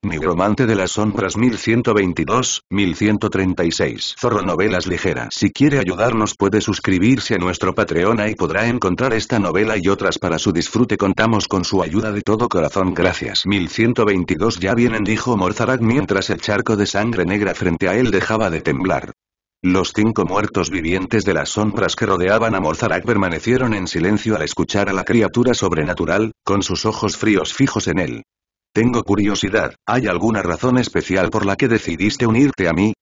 Nigromante de las sombras 1122, 1136. Zorro Novelas Ligeras. Si quiere ayudarnos puede suscribirse a nuestro Patreon y podrá encontrar esta novela y otras para su disfrute. Contamos con su ayuda de todo corazón. Gracias. 1122. Ya vienen, dijo Morzarak mientras el charco de sangre negra frente a él dejaba de temblar. Los 5 muertos vivientes de las sombras que rodeaban a Morzarak permanecieron en silencio al escuchar a la criatura sobrenatural, con sus ojos fríos fijos en él. Tengo curiosidad, ¿hay alguna razón especial por la que decidiste unirte a mí?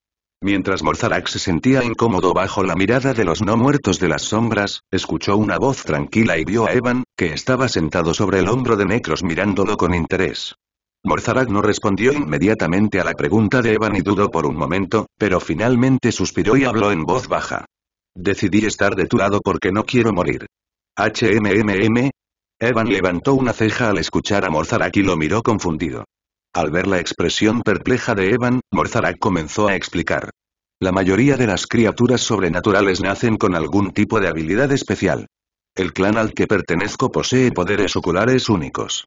Mientras Morzarak se sentía incómodo bajo la mirada de los no muertos de las sombras, escuchó una voz tranquila y vio a Evan, que estaba sentado sobre el hombro de Necros mirándolo con interés. Morzarak no respondió inmediatamente a la pregunta de Evan y dudó por un momento, pero finalmente suspiró y habló en voz baja. Decidí estar de tu lado porque no quiero morir. HMMM. Evan levantó una ceja al escuchar a Morzarak y lo miró confundido. Al ver la expresión perpleja de Evan, Morzarak comenzó a explicar. La mayoría de las criaturas sobrenaturales nacen con algún tipo de habilidad especial. El clan al que pertenezco posee poderes oculares únicos.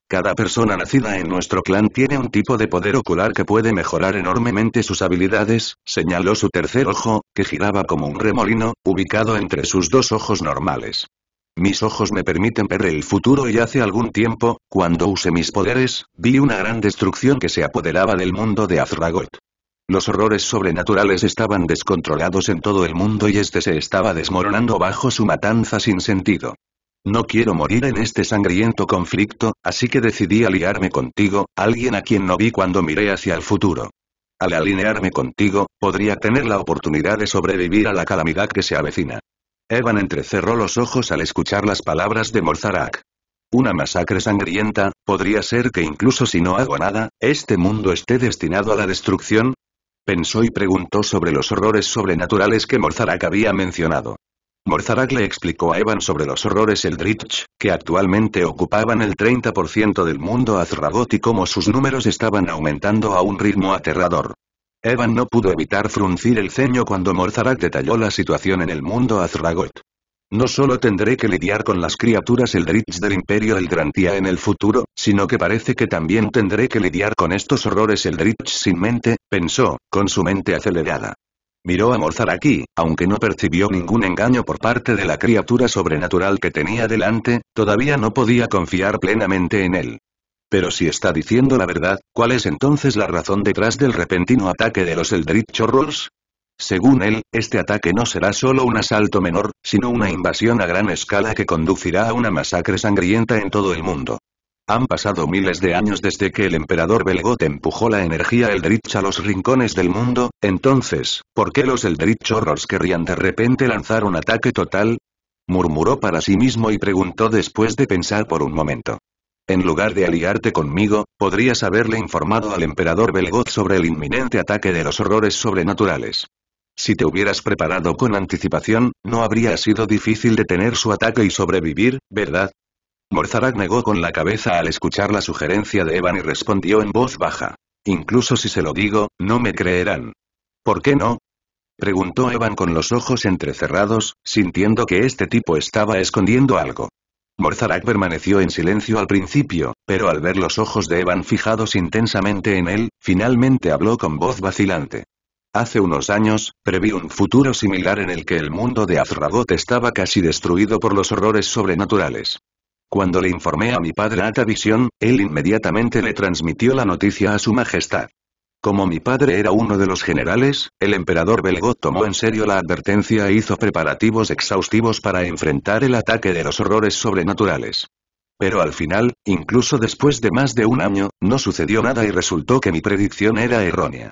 Cada persona nacida en nuestro clan tiene un tipo de poder ocular que puede mejorar enormemente sus habilidades, señaló su tercer ojo, que giraba como un remolino, ubicado entre sus 2 ojos normales. Mis ojos me permiten ver el futuro y hace algún tiempo, cuando usé mis poderes, vi una gran destrucción que se apoderaba del mundo de Azragoth. Los horrores sobrenaturales estaban descontrolados en todo el mundo y este se estaba desmoronando bajo su matanza sin sentido. No quiero morir en este sangriento conflicto, así que decidí aliarme contigo, alguien a quien no vi cuando miré hacia el futuro. Al alinearme contigo, podría tener la oportunidad de sobrevivir a la calamidad que se avecina. Evan entrecerró los ojos al escuchar las palabras de Morzarak. Una masacre sangrienta, ¿podría ser que incluso si no hago nada, este mundo esté destinado a la destrucción? Pensó y preguntó sobre los horrores sobrenaturales que Morzarak había mencionado. Morzarak le explicó a Evan sobre los horrores Eldritch, que actualmente ocupaban el 30% del mundo Azragoth y cómo sus números estaban aumentando a un ritmo aterrador. Evan no pudo evitar fruncir el ceño cuando Morzarak detalló la situación en el mundo Azragoth. No solo tendré que lidiar con las criaturas Eldritch del Imperio Eldrantía en el futuro, sino que parece que también tendré que lidiar con estos horrores Eldritch sin mente, pensó, con su mente acelerada. Miró a Morzarak y, aunque no percibió ningún engaño por parte de la criatura sobrenatural que tenía delante, todavía no podía confiar plenamente en él. Pero si está diciendo la verdad, ¿cuál es entonces la razón detrás del repentino ataque de los Eldritch Horrors? Según él, este ataque no será solo un asalto menor, sino una invasión a gran escala que conducirá a una masacre sangrienta en todo el mundo. Han pasado miles de años desde que el emperador Belgoth empujó la energía Eldritch a los rincones del mundo, entonces, ¿por qué los Eldritch Horrors querrían de repente lanzar un ataque total? Murmuró para sí mismo y preguntó después de pensar por un momento. En lugar de aliarte conmigo, podrías haberle informado al emperador Belgoth sobre el inminente ataque de los horrores sobrenaturales. Si te hubieras preparado con anticipación, no habría sido difícil detener su ataque y sobrevivir, ¿verdad? Morzarak negó con la cabeza al escuchar la sugerencia de Evan y respondió en voz baja. Incluso si se lo digo, no me creerán. ¿Por qué no? Preguntó Evan con los ojos entrecerrados, sintiendo que este tipo estaba escondiendo algo. Morzarak permaneció en silencio al principio, pero al ver los ojos de Evan fijados intensamente en él, finalmente habló con voz vacilante. Hace unos años, preví un futuro similar en el que el mundo de Azragoth estaba casi destruido por los horrores sobrenaturales. Cuando le informé a mi padre Atavisión, él inmediatamente le transmitió la noticia a su majestad. Como mi padre era uno de los generales, el emperador Belgoth tomó en serio la advertencia e hizo preparativos exhaustivos para enfrentar el ataque de los horrores sobrenaturales. Pero al final, incluso después de más de un año, no sucedió nada y resultó que mi predicción era errónea.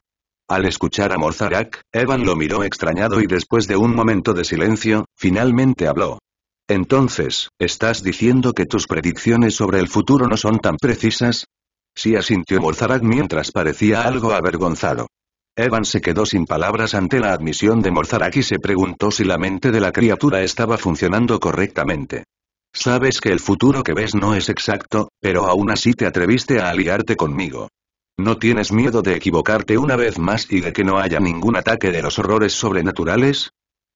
Al escuchar a Morzarak, Evan lo miró extrañado y después de un momento de silencio, finalmente habló. Entonces, ¿estás diciendo que tus predicciones sobre el futuro no son tan precisas? Sí, asintió Morzarak mientras parecía algo avergonzado. Evan se quedó sin palabras ante la admisión de Morzarak y se preguntó si la mente de la criatura estaba funcionando correctamente. Sabes que el futuro que ves no es exacto, pero aún así te atreviste a aliarte conmigo. ¿No tienes miedo de equivocarte una vez más y de que no haya ningún ataque de los horrores sobrenaturales?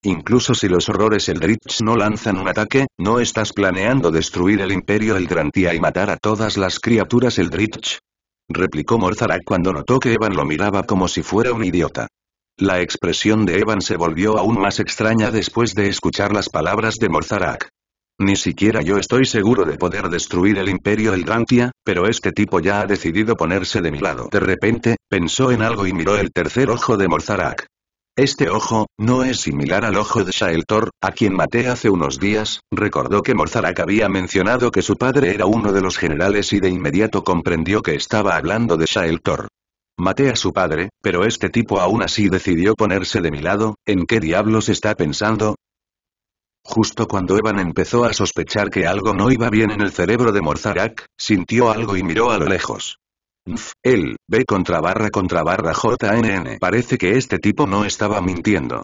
Incluso si los horrores Eldritch no lanzan un ataque, ¿no estás planeando destruir el Imperio Eldrantía y matar a todas las criaturas Eldritch? replicó Morzarak cuando notó que Evan lo miraba como si fuera un idiota. La expresión de Evan se volvió aún más extraña después de escuchar las palabras de Morzarak. Ni siquiera yo estoy seguro de poder destruir el imperio Eldrantía, pero este tipo ya ha decidido ponerse de mi lado. De repente, pensó en algo y miró el tercer ojo de Morzarak. Este ojo, no es similar al ojo de Shaeltor, a quien maté hace unos días. Recordó que Morzarak había mencionado que su padre era uno de los generales y de inmediato comprendió que estaba hablando de Shaeltor. Maté a su padre, pero este tipo aún así decidió ponerse de mi lado. ¿En qué diablos está pensando? Justo cuando Evan empezó a sospechar que algo no iba bien en el cerebro de Morzarak, sintió algo y miró a lo lejos. Él, B contra barra JNN. Parece que este tipo no estaba mintiendo.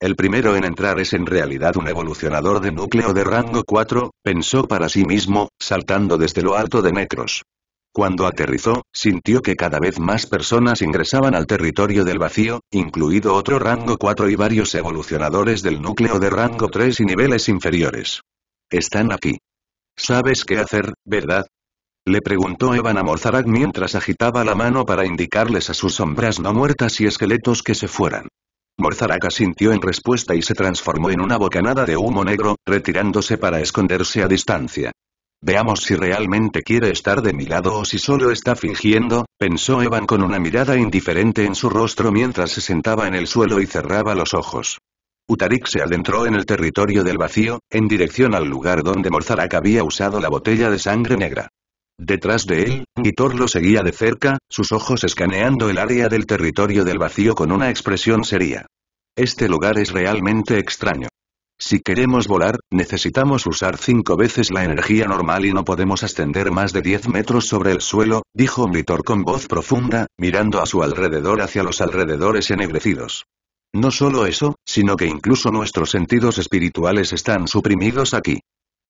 El primero en entrar es en realidad un evolucionador de núcleo de rango 4, pensó para sí mismo, saltando desde lo alto de Necros. Cuando aterrizó, sintió que cada vez más personas ingresaban al territorio del vacío, incluido otro rango 4 y varios evolucionadores del núcleo de rango 3 y niveles inferiores. Están aquí. ¿Sabes qué hacer, verdad? Le preguntó Evan a Morzarak mientras agitaba la mano para indicarles a sus sombras no muertas y esqueletos que se fueran. Morzarak asintió en respuesta y se transformó en una bocanada de humo negro, retirándose para esconderse a distancia. Veamos si realmente quiere estar de mi lado o si solo está fingiendo, pensó Evan con una mirada indiferente en su rostro mientras se sentaba en el suelo y cerraba los ojos. Utarik se adentró en el territorio del vacío, en dirección al lugar donde Morzarak había usado la botella de sangre negra. Detrás de él, Gitor lo seguía de cerca, sus ojos escaneando el área del territorio del vacío con una expresión seria. Este lugar es realmente extraño. Si queremos volar, necesitamos usar 5 veces la energía normal y no podemos ascender más de 10 metros sobre el suelo, dijo Gitor con voz profunda, mirando a su alrededor hacia los alrededores ennegrecidos. No solo eso, sino que incluso nuestros sentidos espirituales están suprimidos aquí.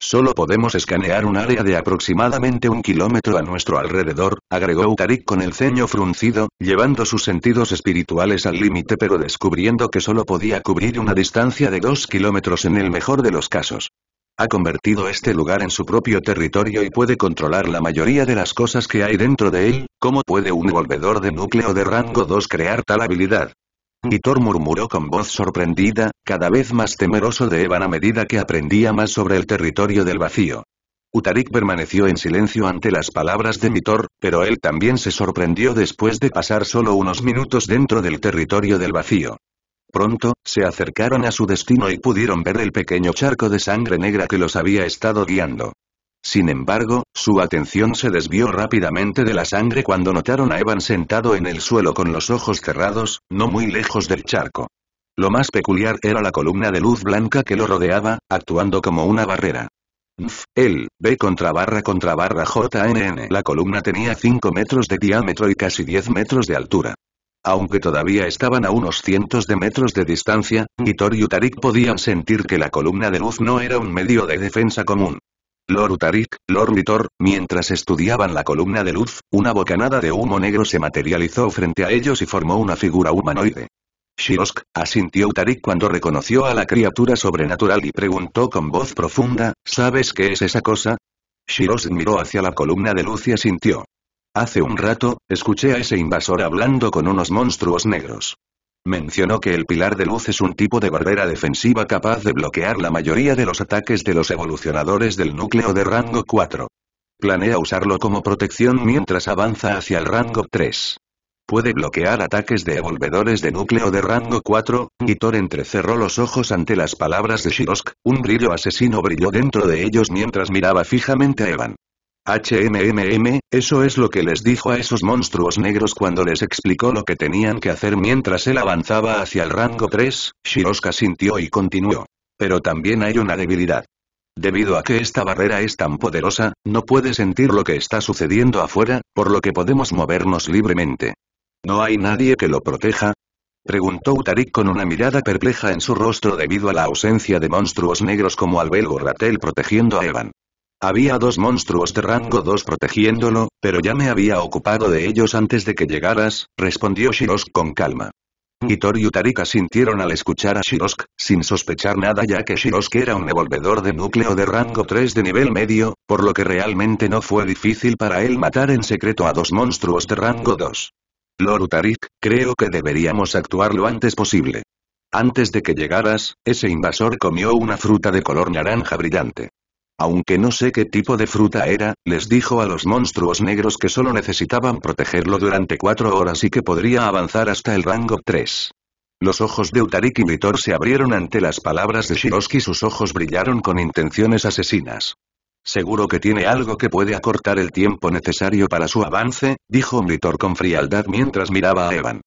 Solo podemos escanear un área de aproximadamente 1 kilómetro a nuestro alrededor, agregó Utarik con el ceño fruncido, llevando sus sentidos espirituales al límite pero descubriendo que solo podía cubrir una distancia de 2 kilómetros en el mejor de los casos. Ha convertido este lugar en su propio territorio y puede controlar la mayoría de las cosas que hay dentro de él. ¿Cómo puede un volvedor de núcleo de rango 2 crear tal habilidad? Gitor murmuró con voz sorprendida, cada vez más temeroso de Evan a medida que aprendía más sobre el territorio del vacío. Utarik permaneció en silencio ante las palabras de Gitor, pero él también se sorprendió después de pasar solo unos minutos dentro del territorio del vacío. Pronto, se acercaron a su destino y pudieron ver el pequeño charco de sangre negra que los había estado guiando. Sin embargo, su atención se desvió rápidamente de la sangre cuando notaron a Evan sentado en el suelo con los ojos cerrados, no muy lejos del charco. Lo más peculiar era la columna de luz blanca que lo rodeaba, actuando como una barrera. Él, B contra barra JNN. La columna tenía 5 metros de diámetro y casi 10 metros de altura. Aunque todavía estaban a unos cientos de metros de distancia, Gitor y Utarik podían sentir que la columna de luz no era un medio de defensa común. Lord Utarik, Lord Gitor, mientras estudiaban la columna de luz, una bocanada de humo negro se materializó frente a ellos y formó una figura humanoide. Shirosk, asintió Utarik cuando reconoció a la criatura sobrenatural y preguntó con voz profunda, ¿sabes qué es esa cosa? Shirosk miró hacia la columna de luz y asintió. Hace un rato, escuché a ese invasor hablando con unos monstruos negros. Mencionó que el pilar de luz es un tipo de barrera defensiva capaz de bloquear la mayoría de los ataques de los evolucionadores del núcleo de rango 4. Planea usarlo como protección mientras avanza hacia el rango 3. Puede bloquear ataques de evolvedores de núcleo de rango 4. Gitor entrecerró los ojos ante las palabras de Shirosk, un brillo asesino brilló dentro de ellos mientras miraba fijamente a Evan. Eso es lo que les dijo a esos monstruos negros cuando les explicó lo que tenían que hacer mientras él avanzaba hacia el rango 3, Shirosk asintió y continuó. Pero también hay una debilidad. Debido a que esta barrera es tan poderosa, no puede sentir lo que está sucediendo afuera, por lo que podemos movernos libremente. ¿No hay nadie que lo proteja? Preguntó Utarik con una mirada perpleja en su rostro debido a la ausencia de monstruos negros como Albel o Ratel protegiendo a Evan. Había 2 monstruos de rango 2 protegiéndolo, pero ya me había ocupado de ellos antes de que llegaras, respondió Shirosk con calma. Hitor y Utarik asintieron al escuchar a Shirosk, sin sospechar nada ya que Shirosk era un devolvedor de núcleo de rango 3 de nivel medio, por lo que realmente no fue difícil para él matar en secreto a dos monstruos de rango 2. Lord Utarik, creo que deberíamos actuar lo antes posible. Antes de que llegaras, ese invasor comió una fruta de color naranja brillante. Aunque no sé qué tipo de fruta era, les dijo a los monstruos negros que solo necesitaban protegerlo durante 4 horas y que podría avanzar hasta el rango 3. Los ojos de Utarik y Vitor se abrieron ante las palabras de Shirosk y sus ojos brillaron con intenciones asesinas. Seguro que tiene algo que puede acortar el tiempo necesario para su avance, dijo Vitor con frialdad mientras miraba a Evan.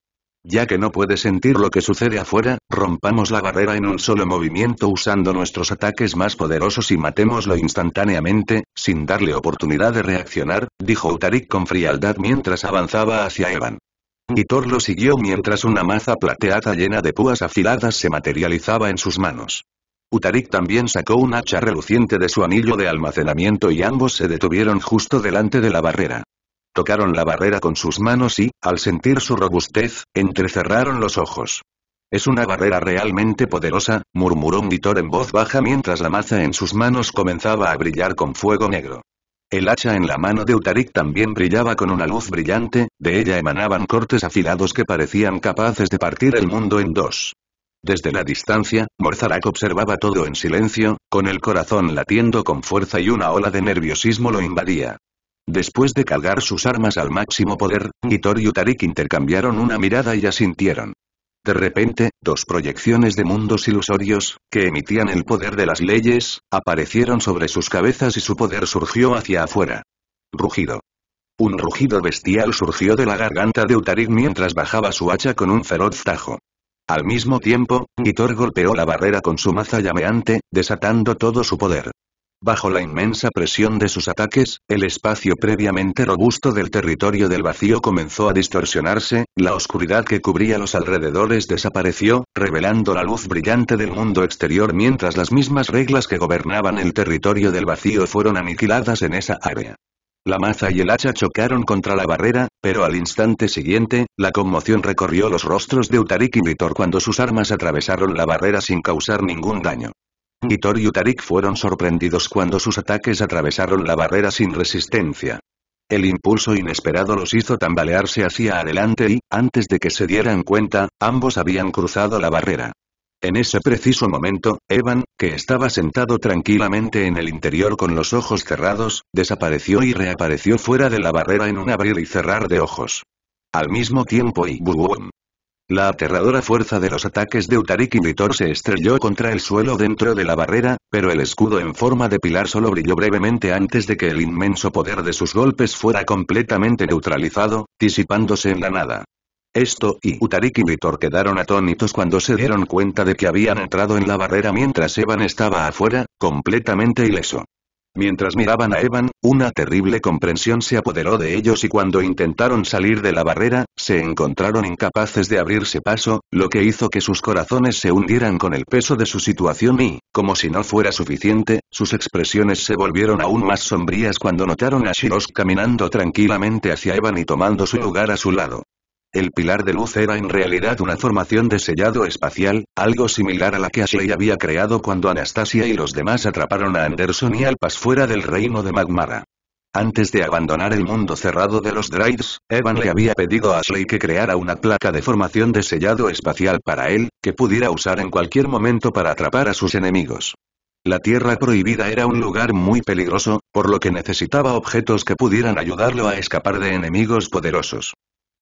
Ya que no puede sentir lo que sucede afuera, rompamos la barrera en un solo movimiento usando nuestros ataques más poderosos y matémoslo instantáneamente, sin darle oportunidad de reaccionar, dijo Utarik con frialdad mientras avanzaba hacia Evan. Vitor lo siguió mientras una maza plateada llena de púas afiladas se materializaba en sus manos. Utarik también sacó un hacha reluciente de su anillo de almacenamiento y ambos se detuvieron justo delante de la barrera. Tocaron la barrera con sus manos y, al sentir su robustez, entrecerraron los ojos. Es una barrera realmente poderosa, murmuró Vitor en voz baja mientras la maza en sus manos comenzaba a brillar con fuego negro. El hacha en la mano de Utarik también brillaba con una luz brillante, de ella emanaban cortes afilados que parecían capaces de partir el mundo en dos. Desde la distancia, Morzarak observaba todo en silencio, con el corazón latiendo con fuerza y una ola de nerviosismo lo invadía. Después de cargar sus armas al máximo poder, Vitor y Utarik intercambiaron una mirada y asintieron. De repente, dos proyecciones de mundos ilusorios, que emitían el poder de las leyes, aparecieron sobre sus cabezas y su poder surgió hacia afuera. Rugido. Un rugido bestial surgió de la garganta de Utarik mientras bajaba su hacha con un feroz tajo. Al mismo tiempo, Vitor golpeó la barrera con su maza llameante, desatando todo su poder. Bajo la inmensa presión de sus ataques, el espacio previamente robusto del territorio del vacío comenzó a distorsionarse, la oscuridad que cubría los alrededores desapareció, revelando la luz brillante del mundo exterior mientras las mismas reglas que gobernaban el territorio del vacío fueron aniquiladas en esa área. La maza y el hacha chocaron contra la barrera, pero al instante siguiente, la conmoción recorrió los rostros de Utarik y Vitor cuando sus armas atravesaron la barrera sin causar ningún daño. Vitor y Utarik fueron sorprendidos cuando sus ataques atravesaron la barrera sin resistencia. El impulso inesperado los hizo tambalearse hacia adelante y, antes de que se dieran cuenta, ambos habían cruzado la barrera. En ese preciso momento, Evan, que estaba sentado tranquilamente en el interior con los ojos cerrados, desapareció y reapareció fuera de la barrera en un abrir y cerrar de ojos. Al mismo tiempo y ¡bum! La aterradora fuerza de los ataques de Utarik y Vitor se estrelló contra el suelo dentro de la barrera, pero el escudo en forma de pilar solo brilló brevemente antes de que el inmenso poder de sus golpes fuera completamente neutralizado, disipándose en la nada. Esto y Utarik y Vitor quedaron atónitos cuando se dieron cuenta de que habían entrado en la barrera mientras Evan estaba afuera, completamente ileso. Mientras miraban a Evan, una terrible comprensión se apoderó de ellos y cuando intentaron salir de la barrera, se encontraron incapaces de abrirse paso, lo que hizo que sus corazones se hundieran con el peso de su situación y, como si no fuera suficiente, sus expresiones se volvieron aún más sombrías cuando notaron a Shirosk caminando tranquilamente hacia Evan y tomando su lugar a su lado. El pilar de luz era en realidad una formación de sellado espacial, algo similar a la que Ashley había creado cuando Anastasia y los demás atraparon a Anderson y Alpas fuera del reino de Magmara. Antes de abandonar el mundo cerrado de los Dryades, Evan le había pedido a Ashley que creara una placa de formación de sellado espacial para él, que pudiera usar en cualquier momento para atrapar a sus enemigos. La Tierra Prohibida era un lugar muy peligroso, por lo que necesitaba objetos que pudieran ayudarlo a escapar de enemigos poderosos.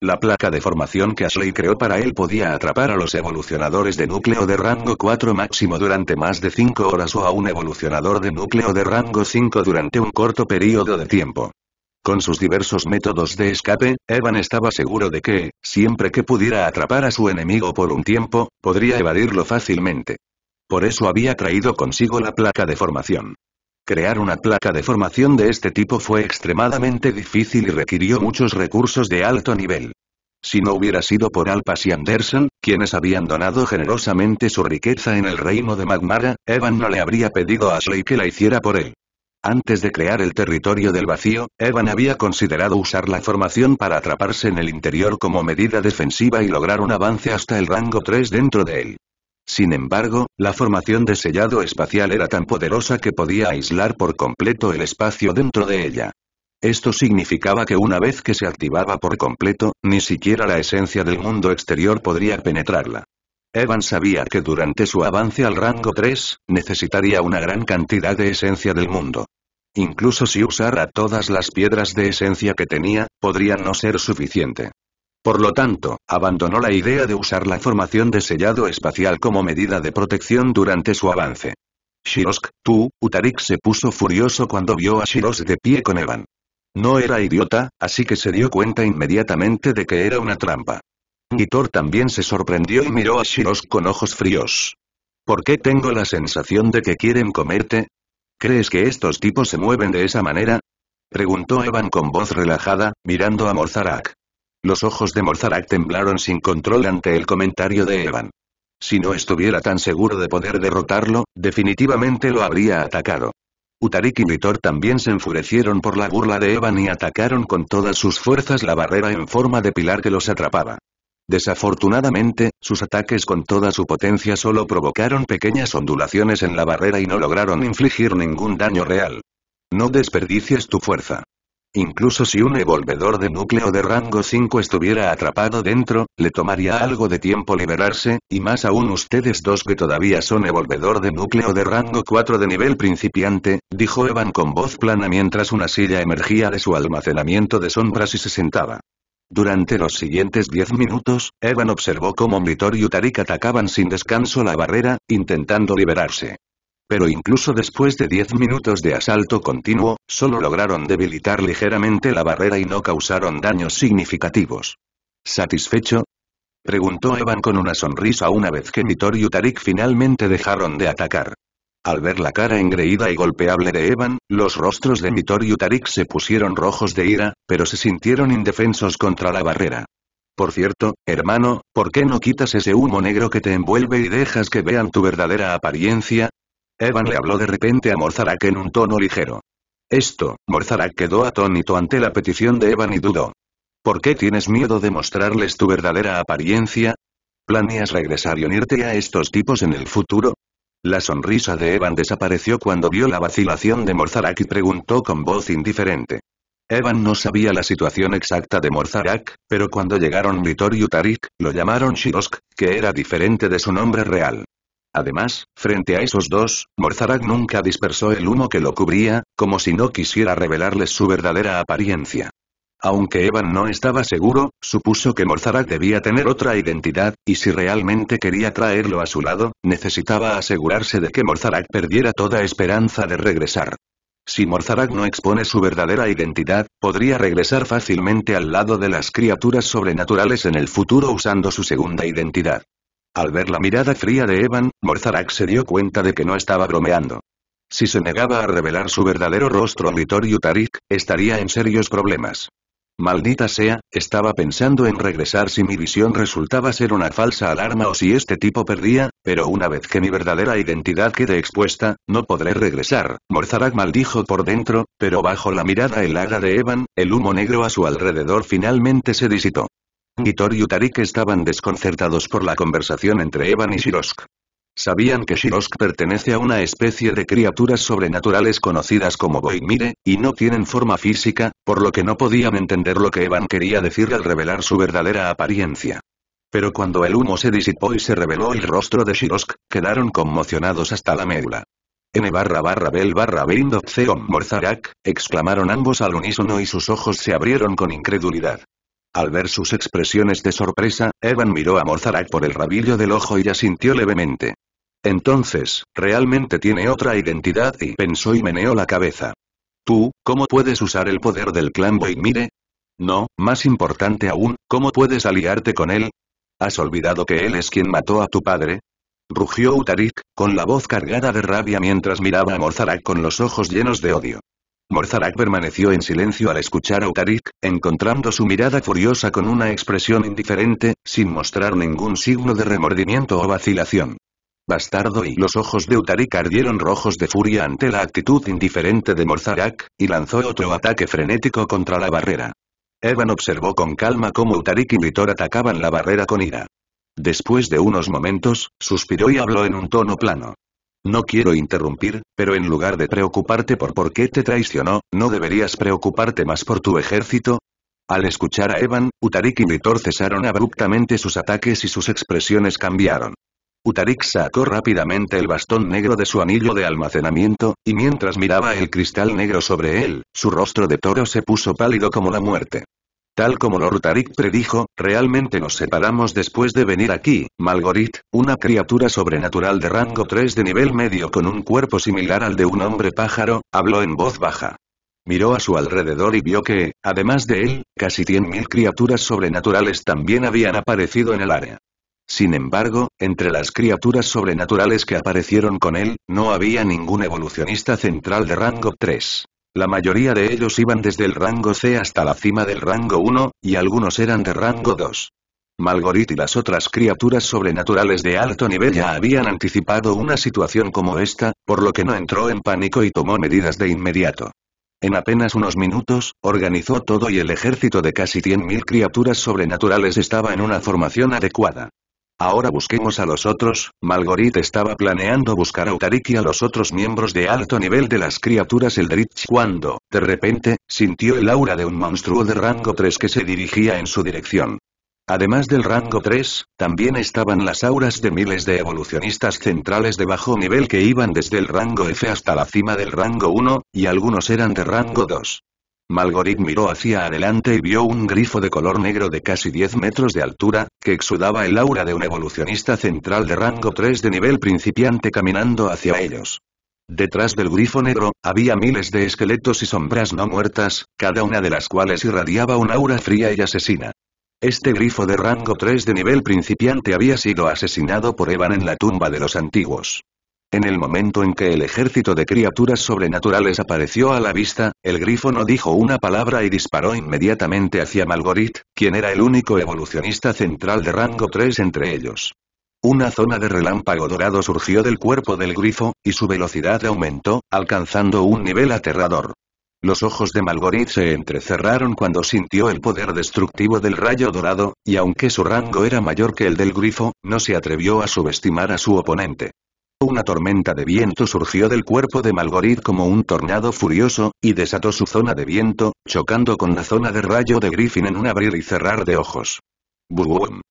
La placa de formación que Ashley creó para él podía atrapar a los evolucionadores de núcleo de rango 4 máximo durante más de 5 horas o a un evolucionador de núcleo de rango 5 durante un corto periodo de tiempo. Con sus diversos métodos de escape, Evan estaba seguro de que, siempre que pudiera atrapar a su enemigo por un tiempo, podría evadirlo fácilmente. Por eso había traído consigo la placa de formación. Crear una placa de formación de este tipo fue extremadamente difícil y requirió muchos recursos de alto nivel. Si no hubiera sido por Alpas y Anderson, quienes habían donado generosamente su riqueza en el reino de Magmara, Evan no le habría pedido a Ashley que la hiciera por él. Antes de crear el territorio del vacío, Evan había considerado usar la formación para atraparse en el interior como medida defensiva y lograr un avance hasta el rango 3 dentro de él. Sin embargo, la formación de sellado espacial era tan poderosa que podía aislar por completo el espacio dentro de ella. Esto significaba que una vez que se activaba por completo, ni siquiera la esencia del mundo exterior podría penetrarla. Evan sabía que durante su avance al rango 3, necesitaría una gran cantidad de esencia del mundo. Incluso si usara todas las piedras de esencia que tenía, podría no ser suficiente. Por lo tanto, abandonó la idea de usar la formación de sellado espacial como medida de protección durante su avance. Shirosk, tú, Utarik se puso furioso cuando vio a Shirosk de pie con Evan. No era idiota, así que se dio cuenta inmediatamente de que era una trampa. Gitor también se sorprendió y miró a Shirosk con ojos fríos. ¿Por qué tengo la sensación de que quieren comerte? ¿Crees que estos tipos se mueven de esa manera? Preguntó Evan con voz relajada, mirando a Morzarak. Los ojos de Morzarak temblaron sin control ante el comentario de Evan. Si no estuviera tan seguro de poder derrotarlo, definitivamente lo habría atacado. Utarik y Gitor también se enfurecieron por la burla de Evan y atacaron con todas sus fuerzas la barrera en forma de pilar que los atrapaba. Desafortunadamente, sus ataques con toda su potencia solo provocaron pequeñas ondulaciones en la barrera y no lograron infligir ningún daño real. No desperdicies tu fuerza. Incluso si un evolvedor de núcleo de rango 5 estuviera atrapado dentro, le tomaría algo de tiempo liberarse, y más aún ustedes dos que todavía son evolvedor de núcleo de rango 4 de nivel principiante, dijo Evan con voz plana mientras una silla emergía de su almacenamiento de sombras y se sentaba. Durante los siguientes 10 minutos, Evan observó cómo Gitor y Utarik atacaban sin descanso la barrera, intentando liberarse. Pero incluso después de 10 minutos de asalto continuo, solo lograron debilitar ligeramente la barrera y no causaron daños significativos. ¿Satisfecho?, preguntó Evan con una sonrisa una vez que Gitor y Utarik finalmente dejaron de atacar. Al ver la cara engreída y golpeable de Evan, los rostros de Gitor y Utarik se pusieron rojos de ira, pero se sintieron indefensos contra la barrera. Por cierto, hermano, ¿por qué no quitas ese humo negro que te envuelve y dejas que vean tu verdadera apariencia? Evan le habló de repente a Morzarak en un tono ligero. Morzarak quedó atónito ante la petición de Evan y dudó. ¿Por qué tienes miedo de mostrarles tu verdadera apariencia? ¿Planeas regresar y unirte a estos tipos en el futuro? La sonrisa de Evan desapareció cuando vio la vacilación de Morzarak y preguntó con voz indiferente. Evan no sabía la situación exacta de Morzarak, pero cuando llegaron Gitor y Utarik, lo llamaron Shirosk, que era diferente de su nombre real. Además, frente a esos dos, Morzarak nunca dispersó el humo que lo cubría, como si no quisiera revelarles su verdadera apariencia. Aunque Evan no estaba seguro, supuso que Morzarak debía tener otra identidad, y si realmente quería traerlo a su lado, necesitaba asegurarse de que Morzarak perdiera toda esperanza de regresar. Si Morzarak no expone su verdadera identidad, podría regresar fácilmente al lado de las criaturas sobrenaturales en el futuro usando su segunda identidad. Al ver la mirada fría de Evan, Morzarak se dio cuenta de que no estaba bromeando. Si se negaba a revelar su verdadero rostro a Gitor y Utarik, estaría en serios problemas. Maldita sea, estaba pensando en regresar si mi visión resultaba ser una falsa alarma o si este tipo perdía, pero una vez que mi verdadera identidad quede expuesta, no podré regresar. Morzarak maldijo por dentro, pero bajo la mirada helada de Evan, el humo negro a su alrededor finalmente se disipó. Gitor y Utarik estaban desconcertados por la conversación entre Evan y Shirosk. Sabían que Shirosk pertenece a una especie de criaturas sobrenaturales conocidas como Boimire, y no tienen forma física, por lo que no podían entender lo que Evan quería decir al revelar su verdadera apariencia. Pero cuando el humo se disipó y se reveló el rostro de Shirosk, quedaron conmocionados hasta la médula. N/Bel/Beindotzeom Morzarak, exclamaron ambos al unísono y sus ojos se abrieron con incredulidad. Al ver sus expresiones de sorpresa, Evan miró a Morzarak por el rabillo del ojo y asintió levemente. Entonces, realmente tiene otra identidad y pensó y meneó la cabeza. ¿Tú, cómo puedes usar el poder del clan Boimire? No, más importante aún, ¿cómo puedes aliarte con él? ¿Has olvidado que él es quien mató a tu padre? Rugió Utarik, con la voz cargada de rabia mientras miraba a Morzarak con los ojos llenos de odio. Morzarak permaneció en silencio al escuchar a Utarik, encontrando su mirada furiosa con una expresión indiferente, sin mostrar ningún signo de remordimiento o vacilación. Bastardo, y los ojos de Utarik ardieron rojos de furia ante la actitud indiferente de Morzarak, y lanzó otro ataque frenético contra la barrera. Evan observó con calma cómo Utarik y Vitor atacaban la barrera con ira. Después de unos momentos, suspiró y habló en un tono plano. No quiero interrumpir, pero en lugar de preocuparte por qué te traicionó, ¿no deberías preocuparte más por tu ejército? Al escuchar a Evan, Utarik y Vitor cesaron abruptamente sus ataques y sus expresiones cambiaron. Utarik sacó rápidamente el bastón negro de su anillo de almacenamiento, y mientras miraba el cristal negro sobre él, su rostro de toro se puso pálido como la muerte. Tal como Lord Utarik predijo, realmente nos separamos después de venir aquí. Malgorit, una criatura sobrenatural de rango 3 de nivel medio con un cuerpo similar al de un hombre pájaro, habló en voz baja. Miró a su alrededor y vio que, además de él, casi 100.000 criaturas sobrenaturales también habían aparecido en el área. Sin embargo, entre las criaturas sobrenaturales que aparecieron con él, no había ningún evolucionista central de rango 3. La mayoría de ellos iban desde el rango C hasta la cima del rango 1, y algunos eran de rango 2. Malgorit y las otras criaturas sobrenaturales de alto nivel ya habían anticipado una situación como esta, por lo que no entró en pánico y tomó medidas de inmediato. En apenas unos minutos, organizó todo y el ejército de casi 100.000 criaturas sobrenaturales estaba en una formación adecuada. Ahora busquemos a los otros. Malgorit estaba planeando buscar a Utarik y a los otros miembros de alto nivel de las criaturas Eldritch cuando, de repente, sintió el aura de un monstruo de rango 3 que se dirigía en su dirección. Además del rango 3, también estaban las auras de miles de evolucionistas centrales de bajo nivel que iban desde el rango F hasta la cima del rango 1, y algunos eran de rango 2. Malgorit miró hacia adelante y vio un grifo de color negro de casi 10 metros de altura, que exudaba el aura de un evolucionista central de rango 3 de nivel principiante caminando hacia ellos. Detrás del grifo negro, había miles de esqueletos y sombras no muertas, cada una de las cuales irradiaba un aura fría y asesina. Este grifo de rango 3 de nivel principiante había sido asesinado por Evan en la tumba de los antiguos. En el momento en que el ejército de criaturas sobrenaturales apareció a la vista, el grifo no dijo una palabra y disparó inmediatamente hacia Malgorit, quien era el único evolucionista central de rango 3 entre ellos. Una zona de relámpago dorado surgió del cuerpo del grifo, y su velocidad aumentó, alcanzando un nivel aterrador. Los ojos de Malgorit se entrecerraron cuando sintió el poder destructivo del rayo dorado, y aunque su rango era mayor que el del grifo, no se atrevió a subestimar a su oponente. Una tormenta de viento surgió del cuerpo de Malgorit como un tornado furioso, y desató su zona de viento, chocando con la zona de rayo de Griffin en un abrir y cerrar de ojos. ¡Bum!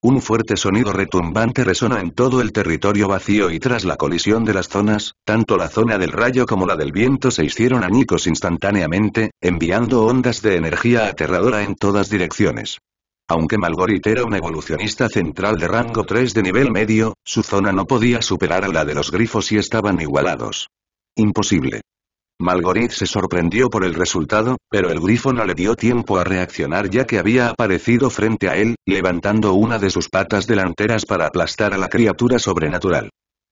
Un fuerte sonido retumbante resonó en todo el territorio vacío y tras la colisión de las zonas, tanto la zona del rayo como la del viento se hicieron añicos instantáneamente, enviando ondas de energía aterradora en todas direcciones. Aunque Malgorit era un evolucionista central de rango 3 de nivel medio, su zona no podía superar a la de los grifos y estaban igualados. Imposible. Malgorit se sorprendió por el resultado, pero el grifo no le dio tiempo a reaccionar ya que había aparecido frente a él, levantando una de sus patas delanteras para aplastar a la criatura sobrenatural.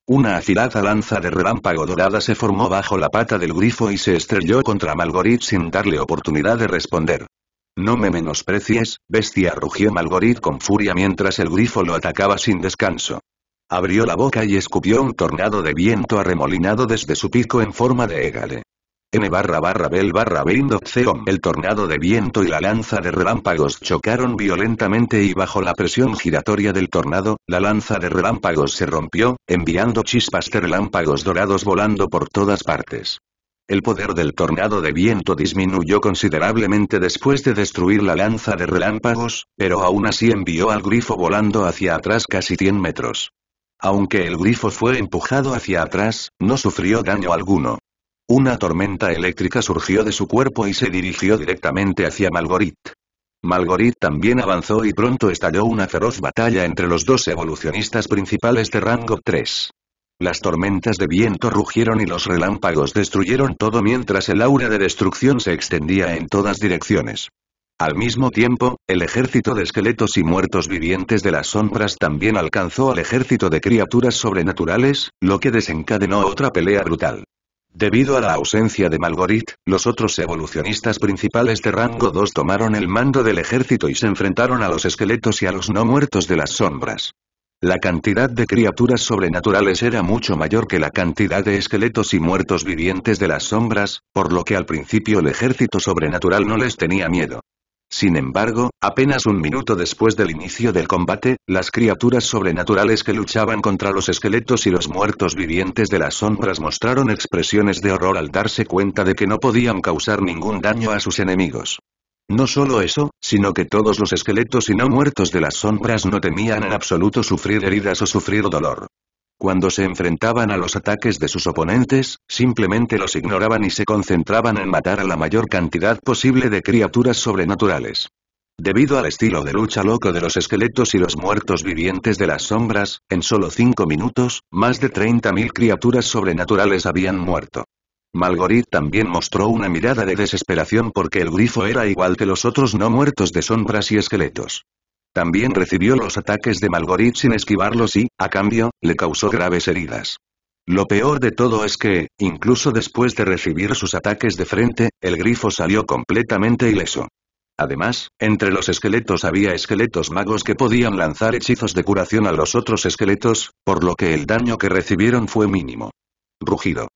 Una afilada lanza de relámpago dorada se formó bajo la pata del grifo y se estrelló contra Malgorit sin darle oportunidad de responder. No me menosprecies, bestia, rugió Malgorit con furia mientras el grifo lo atacaba sin descanso. Abrió la boca y escupió un tornado de viento arremolinado desde su pico en forma de égale. N/Bell/Bind/Zeom. El tornado de viento y la lanza de relámpagos chocaron violentamente y bajo la presión giratoria del tornado, la lanza de relámpagos se rompió, enviando chispas de relámpagos dorados volando por todas partes. El poder del tornado de viento disminuyó considerablemente después de destruir la lanza de relámpagos, pero aún así envió al grifo volando hacia atrás casi 100 metros. Aunque el grifo fue empujado hacia atrás, no sufrió daño alguno. Una tormenta eléctrica surgió de su cuerpo y se dirigió directamente hacia Malgorit. Malgorit también avanzó y pronto estalló una feroz batalla entre los dos evolucionistas principales de rango 3. Las tormentas de viento rugieron y los relámpagos destruyeron todo mientras el aura de destrucción se extendía en todas direcciones. Al mismo tiempo, el ejército de esqueletos y muertos vivientes de las sombras también alcanzó al ejército de criaturas sobrenaturales, lo que desencadenó otra pelea brutal. Debido a la ausencia de Malgorit, los otros evolucionistas principales de rango 2 tomaron el mando del ejército y se enfrentaron a los esqueletos y a los no muertos de las sombras. La cantidad de criaturas sobrenaturales era mucho mayor que la cantidad de esqueletos y muertos vivientes de las sombras, por lo que al principio el ejército sobrenatural no les tenía miedo. Sin embargo, apenas un minuto después del inicio del combate, las criaturas sobrenaturales que luchaban contra los esqueletos y los muertos vivientes de las sombras mostraron expresiones de horror al darse cuenta de que no podían causar ningún daño a sus enemigos. No solo eso, sino que todos los esqueletos y no muertos de las sombras no temían en absoluto sufrir heridas o sufrir dolor. Cuando se enfrentaban a los ataques de sus oponentes, simplemente los ignoraban y se concentraban en matar a la mayor cantidad posible de criaturas sobrenaturales. Debido al estilo de lucha loco de los esqueletos y los muertos vivientes de las sombras, en solo 5 minutos, más de 30.000 criaturas sobrenaturales habían muerto. Malgorith también mostró una mirada de desesperación porque el grifo era igual que los otros no muertos de sombras y esqueletos. También recibió los ataques de Malgorith sin esquivarlos y, a cambio, le causó graves heridas. Lo peor de todo es que, incluso después de recibir sus ataques de frente, el grifo salió completamente ileso. Además, entre los esqueletos había esqueletos magos que podían lanzar hechizos de curación a los otros esqueletos, por lo que el daño que recibieron fue mínimo. Rugido.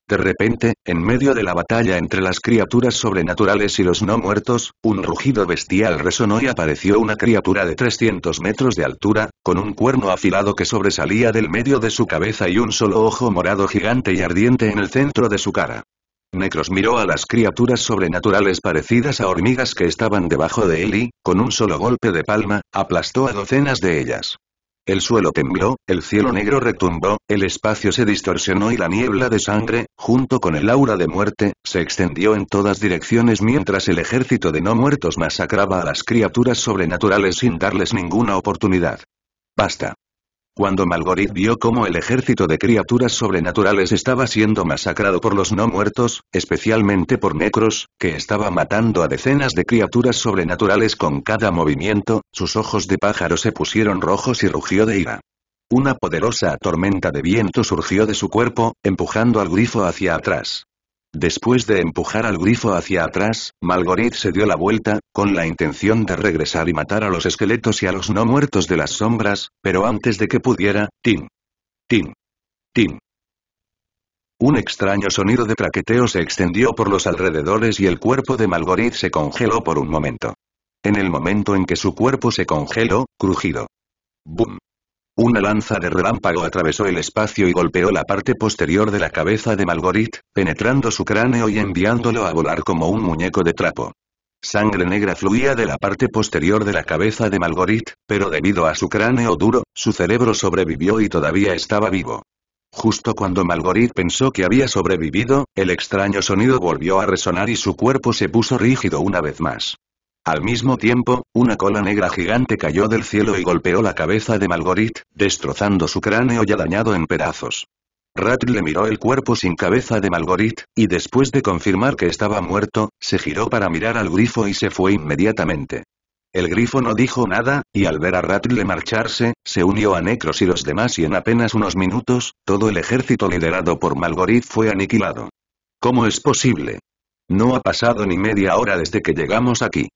De repente, en medio de la batalla entre las criaturas sobrenaturales y los no muertos, un rugido bestial resonó y apareció una criatura de 300 metros de altura, con un cuerno afilado que sobresalía del medio de su cabeza y un solo ojo morado gigante y ardiente en el centro de su cara. Necros miró a las criaturas sobrenaturales parecidas a hormigas que estaban debajo de él y, con un solo golpe de palma, aplastó a docenas de ellas. El suelo tembló, el cielo negro retumbó, el espacio se distorsionó y la niebla de sangre, junto con el aura de muerte, se extendió en todas direcciones mientras el ejército de no muertos masacraba a las criaturas sobrenaturales sin darles ninguna oportunidad. ¡Basta! Cuando Malgorith vio cómo el ejército de criaturas sobrenaturales estaba siendo masacrado por los no muertos, especialmente por Necros, que estaba matando a decenas de criaturas sobrenaturales con cada movimiento, sus ojos de pájaro se pusieron rojos y rugió de ira. Una poderosa tormenta de viento surgió de su cuerpo, empujando al grifo hacia atrás. Después de empujar al grifo hacia atrás, Malgorith se dio la vuelta, con la intención de regresar y matar a los esqueletos y a los no muertos de las sombras, pero antes de que pudiera, ¡tin! ¡tin! ¡tin! Un extraño sonido de traqueteo se extendió por los alrededores y el cuerpo de Malgorith se congeló por un momento. En el momento en que su cuerpo se congeló, crujido. ¡Bum! Una lanza de relámpago atravesó el espacio y golpeó la parte posterior de la cabeza de Malgorith, penetrando su cráneo y enviándolo a volar como un muñeco de trapo. Sangre negra fluía de la parte posterior de la cabeza de Malgorith, pero debido a su cráneo duro, su cerebro sobrevivió y todavía estaba vivo. Justo cuando Malgorith pensó que había sobrevivido, el extraño sonido volvió a resonar y su cuerpo se puso rígido una vez más. Al mismo tiempo, una cola negra gigante cayó del cielo y golpeó la cabeza de Malgorith, destrozando su cráneo ya dañado en pedazos. Rattle miró el cuerpo sin cabeza de Malgorith, y después de confirmar que estaba muerto, se giró para mirar al grifo y se fue inmediatamente. El grifo no dijo nada, y al ver a Rattle marcharse, se unió a Necros y los demás y en apenas unos minutos, todo el ejército liderado por Malgorith fue aniquilado. ¿Cómo es posible? No ha pasado ni media hora desde que llegamos aquí.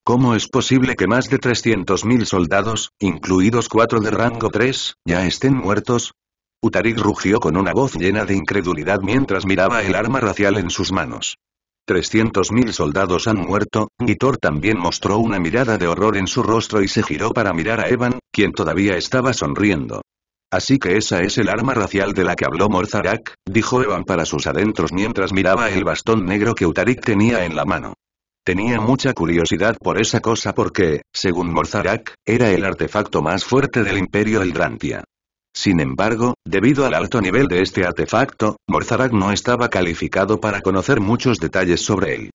¿Cómo es posible que más de 300.000 soldados, incluidos 4 de rango 3, ya estén muertos? Utarik rugió con una voz llena de incredulidad mientras miraba el arma racial en sus manos. 300.000 soldados han muerto, y Thor también mostró una mirada de horror en su rostro y se giró para mirar a Evan, quien todavía estaba sonriendo. Así que esa es el arma racial de la que habló Morzarak, dijo Evan para sus adentros mientras miraba el bastón negro que Utarik tenía en la mano. Tenía mucha curiosidad por esa cosa porque, según Morzarak, era el artefacto más fuerte del Imperio Eldrantía. Sin embargo, debido al alto nivel de este artefacto, Morzarak no estaba calificado para conocer muchos detalles sobre él.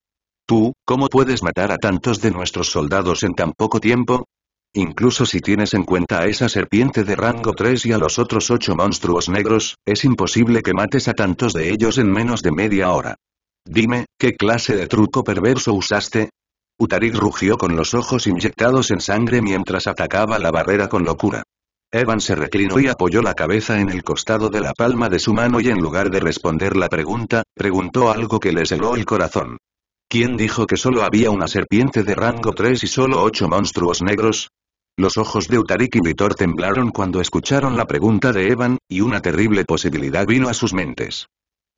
¿Tú, cómo puedes matar a tantos de nuestros soldados en tan poco tiempo? Incluso si tienes en cuenta a esa serpiente de rango 3 y a los otros 8 monstruos negros, es imposible que mates a tantos de ellos en menos de media hora. Dime, ¿qué clase de truco perverso usaste? Utarik rugió con los ojos inyectados en sangre mientras atacaba la barrera con locura. Evan se reclinó y apoyó la cabeza en el costado de la palma de su mano y en lugar de responder la pregunta, preguntó algo que les heló el corazón. ¿Quién dijo que solo había una serpiente de rango 3 y solo 8 monstruos negros? Los ojos de Utarik y Vitor temblaron cuando escucharon la pregunta de Evan, y una terrible posibilidad vino a sus mentes.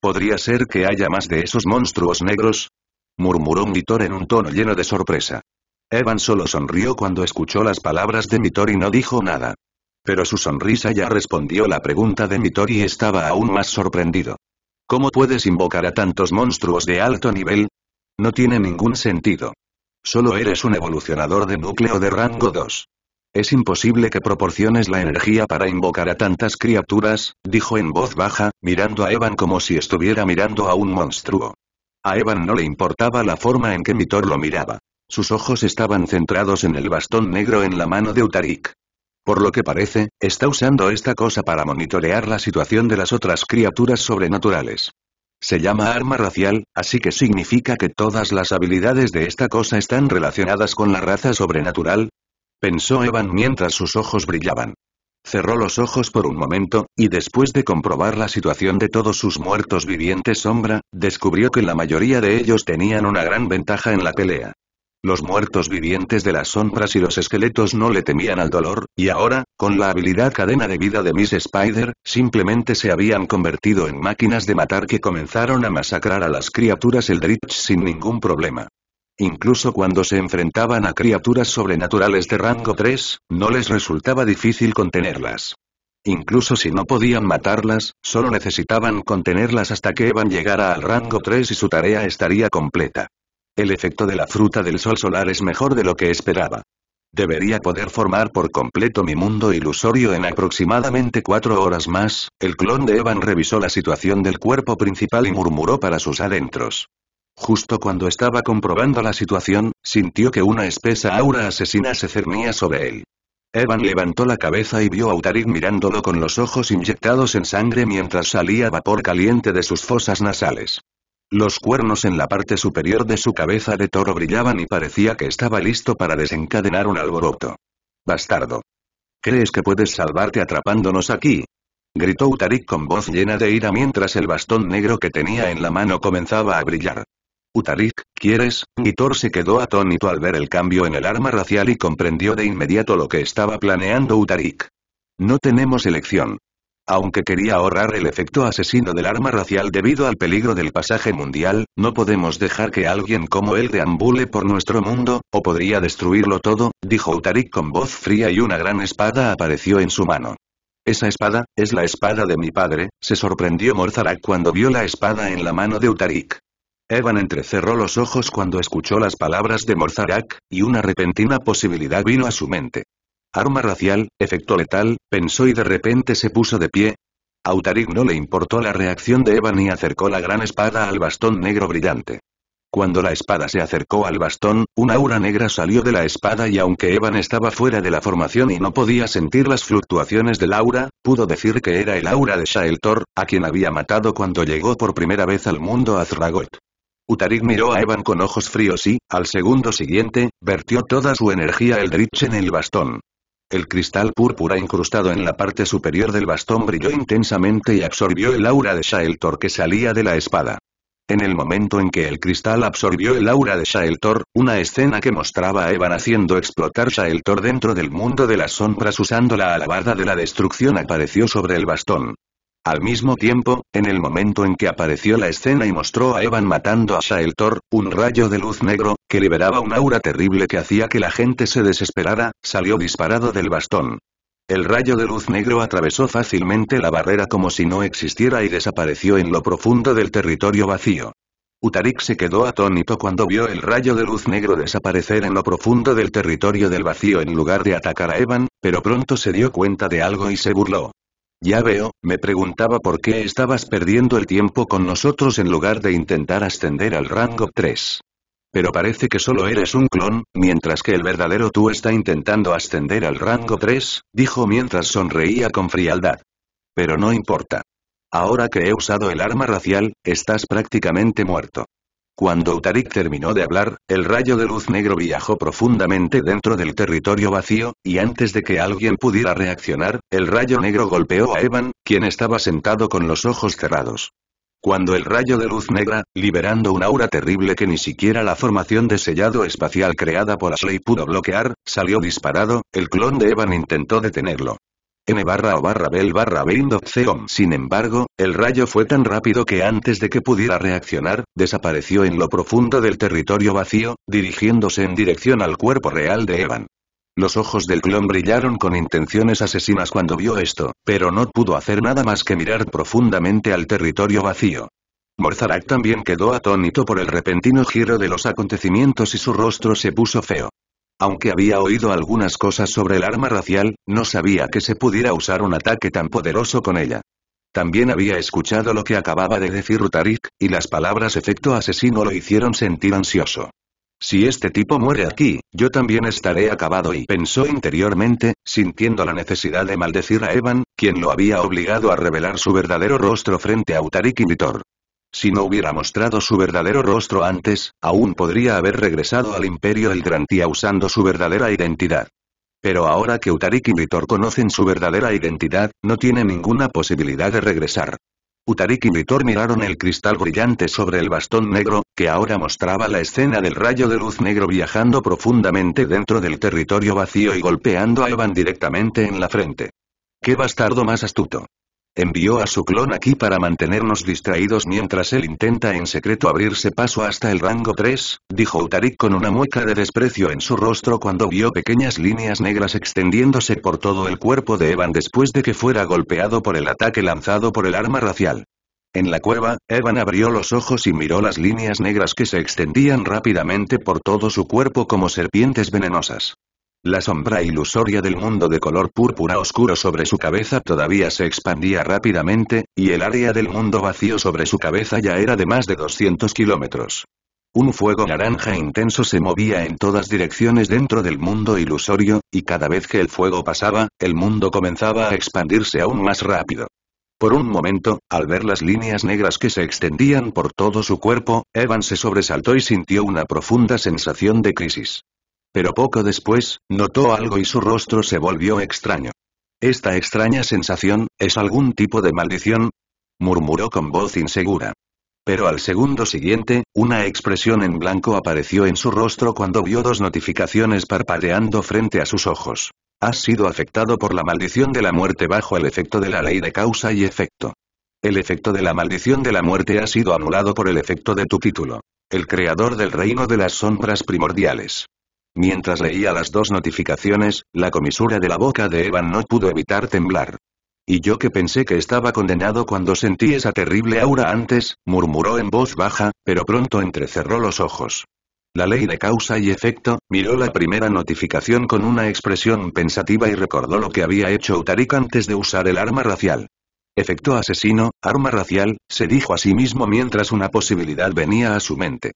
¿Podría ser que haya más de esos monstruos negros? Murmuró Vitor en un tono lleno de sorpresa. Evan solo sonrió cuando escuchó las palabras de Vitor y no dijo nada. Pero su sonrisa ya respondió la pregunta de Vitor y estaba aún más sorprendido. ¿Cómo puedes invocar a tantos monstruos de alto nivel? No tiene ningún sentido. Solo eres un evolucionador de núcleo de rango 2. Es imposible que proporciones la energía para invocar a tantas criaturas, dijo en voz baja, mirando a Evan como si estuviera mirando a un monstruo. A Evan no le importaba la forma en que Vitor lo miraba. Sus ojos estaban centrados en el bastón negro en la mano de Utarik. Por lo que parece, está usando esta cosa para monitorear la situación de las otras criaturas sobrenaturales. Se llama arma racial, así que significa que todas las habilidades de esta cosa están relacionadas con la raza sobrenatural, pensó Evan mientras sus ojos brillaban. Cerró los ojos por un momento, y después de comprobar la situación de todos sus muertos vivientes sombra, descubrió que la mayoría de ellos tenían una gran ventaja en la pelea. Los muertos vivientes de las sombras y los esqueletos no le temían al dolor, y ahora, con la habilidad cadena de vida de Miss Spider, simplemente se habían convertido en máquinas de matar que comenzaron a masacrar a las criaturas Eldritch sin ningún problema. Incluso cuando se enfrentaban a criaturas sobrenaturales de rango 3, no les resultaba difícil contenerlas. Incluso si no podían matarlas, solo necesitaban contenerlas hasta que Evan llegara al rango 3 y su tarea estaría completa. El efecto de la fruta del sol solar es mejor de lo que esperaba. Debería poder formar por completo mi mundo ilusorio en aproximadamente 4 horas más. El clon de Evan revisó la situación del cuerpo principal y murmuró para sus adentros. Justo cuando estaba comprobando la situación, sintió que una espesa aura asesina se cernía sobre él. Evan levantó la cabeza y vio a Utarik mirándolo con los ojos inyectados en sangre mientras salía vapor caliente de sus fosas nasales. Los cuernos en la parte superior de su cabeza de toro brillaban y parecía que estaba listo para desencadenar un alboroto. «Bastardo. ¿Crees que puedes salvarte atrapándonos aquí?», gritó Utarik con voz llena de ira mientras el bastón negro que tenía en la mano comenzaba a brillar. «Utarik, ¿quieres?». Vitor se quedó atónito al ver el cambio en el arma racial y comprendió de inmediato lo que estaba planeando Utarik. «No tenemos elección. Aunque quería ahorrar el efecto asesino del arma racial debido al peligro del pasaje mundial, no podemos dejar que alguien como él deambule por nuestro mundo, o podría destruirlo todo», dijo Utarik con voz fría y una gran espada apareció en su mano. «¿Esa espada, es la espada de mi padre?», se sorprendió Morzarak cuando vio la espada en la mano de Utarik. Evan entrecerró los ojos cuando escuchó las palabras de Morzarak, y una repentina posibilidad vino a su mente. «Arma racial, efecto letal», pensó y de repente se puso de pie. A Utarik no le importó la reacción de Evan y acercó la gran espada al bastón negro brillante. Cuando la espada se acercó al bastón, una aura negra salió de la espada y aunque Evan estaba fuera de la formación y no podía sentir las fluctuaciones del aura, pudo decir que era el aura de Shaeltor, a quien había matado cuando llegó por primera vez al mundo Azragoth. Utarik miró a Evan con ojos fríos y, al segundo siguiente, vertió toda su energía Eldritch en el bastón. El cristal púrpura incrustado en la parte superior del bastón brilló intensamente y absorbió el aura de Shaeltor que salía de la espada. En el momento en que el cristal absorbió el aura de Shaeltor, una escena que mostraba a Evan haciendo explotar Shaeltor dentro del mundo de las sombras usando la alabarda de la destrucción apareció sobre el bastón. Al mismo tiempo, en el momento en que apareció la escena y mostró a Evan matando a Shaeltor, un rayo de luz negro, que liberaba un aura terrible que hacía que la gente se desesperara, salió disparado del bastón. El rayo de luz negro atravesó fácilmente la barrera como si no existiera y desapareció en lo profundo del territorio vacío. Utarik se quedó atónito cuando vio el rayo de luz negro desaparecer en lo profundo del territorio del vacío en lugar de atacar a Evan, pero pronto se dio cuenta de algo y se burló. «Ya veo, me preguntaba por qué estabas perdiendo el tiempo con nosotros en lugar de intentar ascender al rango 3. Pero parece que solo eres un clon, mientras que el verdadero tú está intentando ascender al rango 3, dijo mientras sonreía con frialdad. Pero no importa. Ahora que he usado el arma racial, estás prácticamente muerto. Cuando Utarik terminó de hablar, el rayo de luz negro viajó profundamente dentro del territorio vacío, y antes de que alguien pudiera reaccionar, el rayo negro golpeó a Evan, quien estaba sentado con los ojos cerrados. Cuando el rayo de luz negra, liberando un aura terrible que ni siquiera la formación de sellado espacial creada por Ashley pudo bloquear, salió disparado, el clon de Evan intentó detenerlo. N/O/Bell/Bind. Sin embargo, el rayo fue tan rápido que antes de que pudiera reaccionar, desapareció en lo profundo del territorio vacío, dirigiéndose en dirección al cuerpo real de Evan. Los ojos del clon brillaron con intenciones asesinas cuando vio esto, pero no pudo hacer nada más que mirar profundamente al territorio vacío. Morzarak también quedó atónito por el repentino giro de los acontecimientos y su rostro se puso feo. Aunque había oído algunas cosas sobre el arma racial, no sabía que se pudiera usar un ataque tan poderoso con ella. También había escuchado lo que acababa de decir Utarik, y las palabras efecto asesino lo hicieron sentir ansioso. Si este tipo muere aquí, yo también estaré acabado y pensó interiormente, sintiendo la necesidad de maldecir a Evan, quien lo había obligado a revelar su verdadero rostro frente a Utarik y Vitor. Si no hubiera mostrado su verdadero rostro antes, aún podría haber regresado al Imperio Eldrantía usando su verdadera identidad. Pero ahora que Utarik y Vitor conocen su verdadera identidad, no tiene ninguna posibilidad de regresar. Utarik y Vitor miraron el cristal brillante sobre el bastón negro, que ahora mostraba la escena del rayo de luz negro viajando profundamente dentro del territorio vacío y golpeando a Evan directamente en la frente. ¡Qué bastardo más astuto! Envió a su clon aquí para mantenernos distraídos mientras él intenta en secreto abrirse paso hasta el rango 3, dijo Utarik con una mueca de desprecio en su rostro cuando vio pequeñas líneas negras extendiéndose por todo el cuerpo de Evan después de que fuera golpeado por el ataque lanzado por el arma racial. En la cueva, Evan abrió los ojos y miró las líneas negras que se extendían rápidamente por todo su cuerpo como serpientes venenosas. La sombra ilusoria del mundo de color púrpura oscuro sobre su cabeza todavía se expandía rápidamente, y el área del mundo vacío sobre su cabeza ya era de más de 200 kilómetros. Un fuego naranja intenso se movía en todas direcciones dentro del mundo ilusorio, y cada vez que el fuego pasaba, el mundo comenzaba a expandirse aún más rápido. Por un momento, al ver las líneas negras que se extendían por todo su cuerpo, Evan se sobresaltó y sintió una profunda sensación de crisis. Pero poco después, notó algo y su rostro se volvió extraño. «¿Esta extraña sensación, es algún tipo de maldición?», murmuró con voz insegura. Pero al segundo siguiente, una expresión en blanco apareció en su rostro cuando vio dos notificaciones parpadeando frente a sus ojos. «Has sido afectado por la maldición de la muerte bajo el efecto de la ley de causa y efecto. El efecto de la maldición de la muerte ha sido anulado por el efecto de tu título. El creador del reino de las sombras primordiales». Mientras leía las dos notificaciones, la comisura de la boca de Evan no pudo evitar temblar. «Y yo que pensé que estaba condenado cuando sentí esa terrible aura antes», murmuró en voz baja, pero pronto entrecerró los ojos. La ley de causa y efecto, miró la primera notificación con una expresión pensativa y recordó lo que había hecho Utarik antes de usar el arma racial. «Efecto asesino, arma racial», se dijo a sí mismo mientras una posibilidad venía a su mente.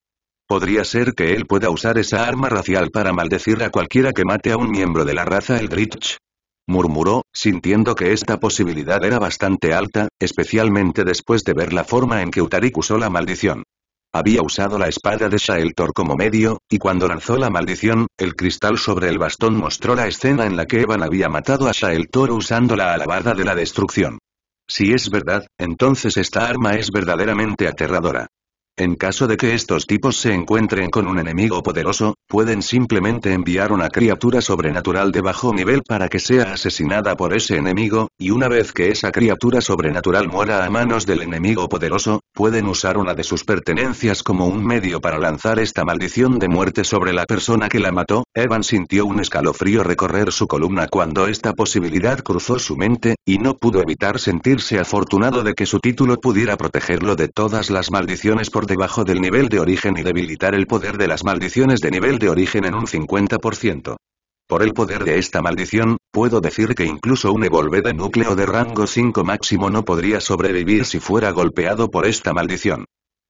Podría ser que él pueda usar esa arma racial para maldecir a cualquiera que mate a un miembro de la raza Eldritch. Murmuró, sintiendo que esta posibilidad era bastante alta, especialmente después de ver la forma en que Utarik usó la maldición. Había usado la espada de Shaeltor como medio, y cuando lanzó la maldición, el cristal sobre el bastón mostró la escena en la que Evan había matado a Shaeltor usando la alabarda de la destrucción. Si es verdad, entonces esta arma es verdaderamente aterradora. En caso de que estos tipos se encuentren con un enemigo poderoso, pueden simplemente enviar una criatura sobrenatural de bajo nivel para que sea asesinada por ese enemigo, y una vez que esa criatura sobrenatural muera a manos del enemigo poderoso, pueden usar una de sus pertenencias como un medio para lanzar esta maldición de muerte sobre la persona que la mató. Evan sintió un escalofrío recorrer su columna cuando esta posibilidad cruzó su mente, y no pudo evitar sentirse afortunado de que su título pudiera protegerlo de todas las maldiciones por debajo del nivel de origen y debilitar el poder de las maldiciones de nivel de origen en un 50%. Por el poder de esta maldición, puedo decir que incluso un Evolve de núcleo de rango 5 máximo no podría sobrevivir si fuera golpeado por esta maldición.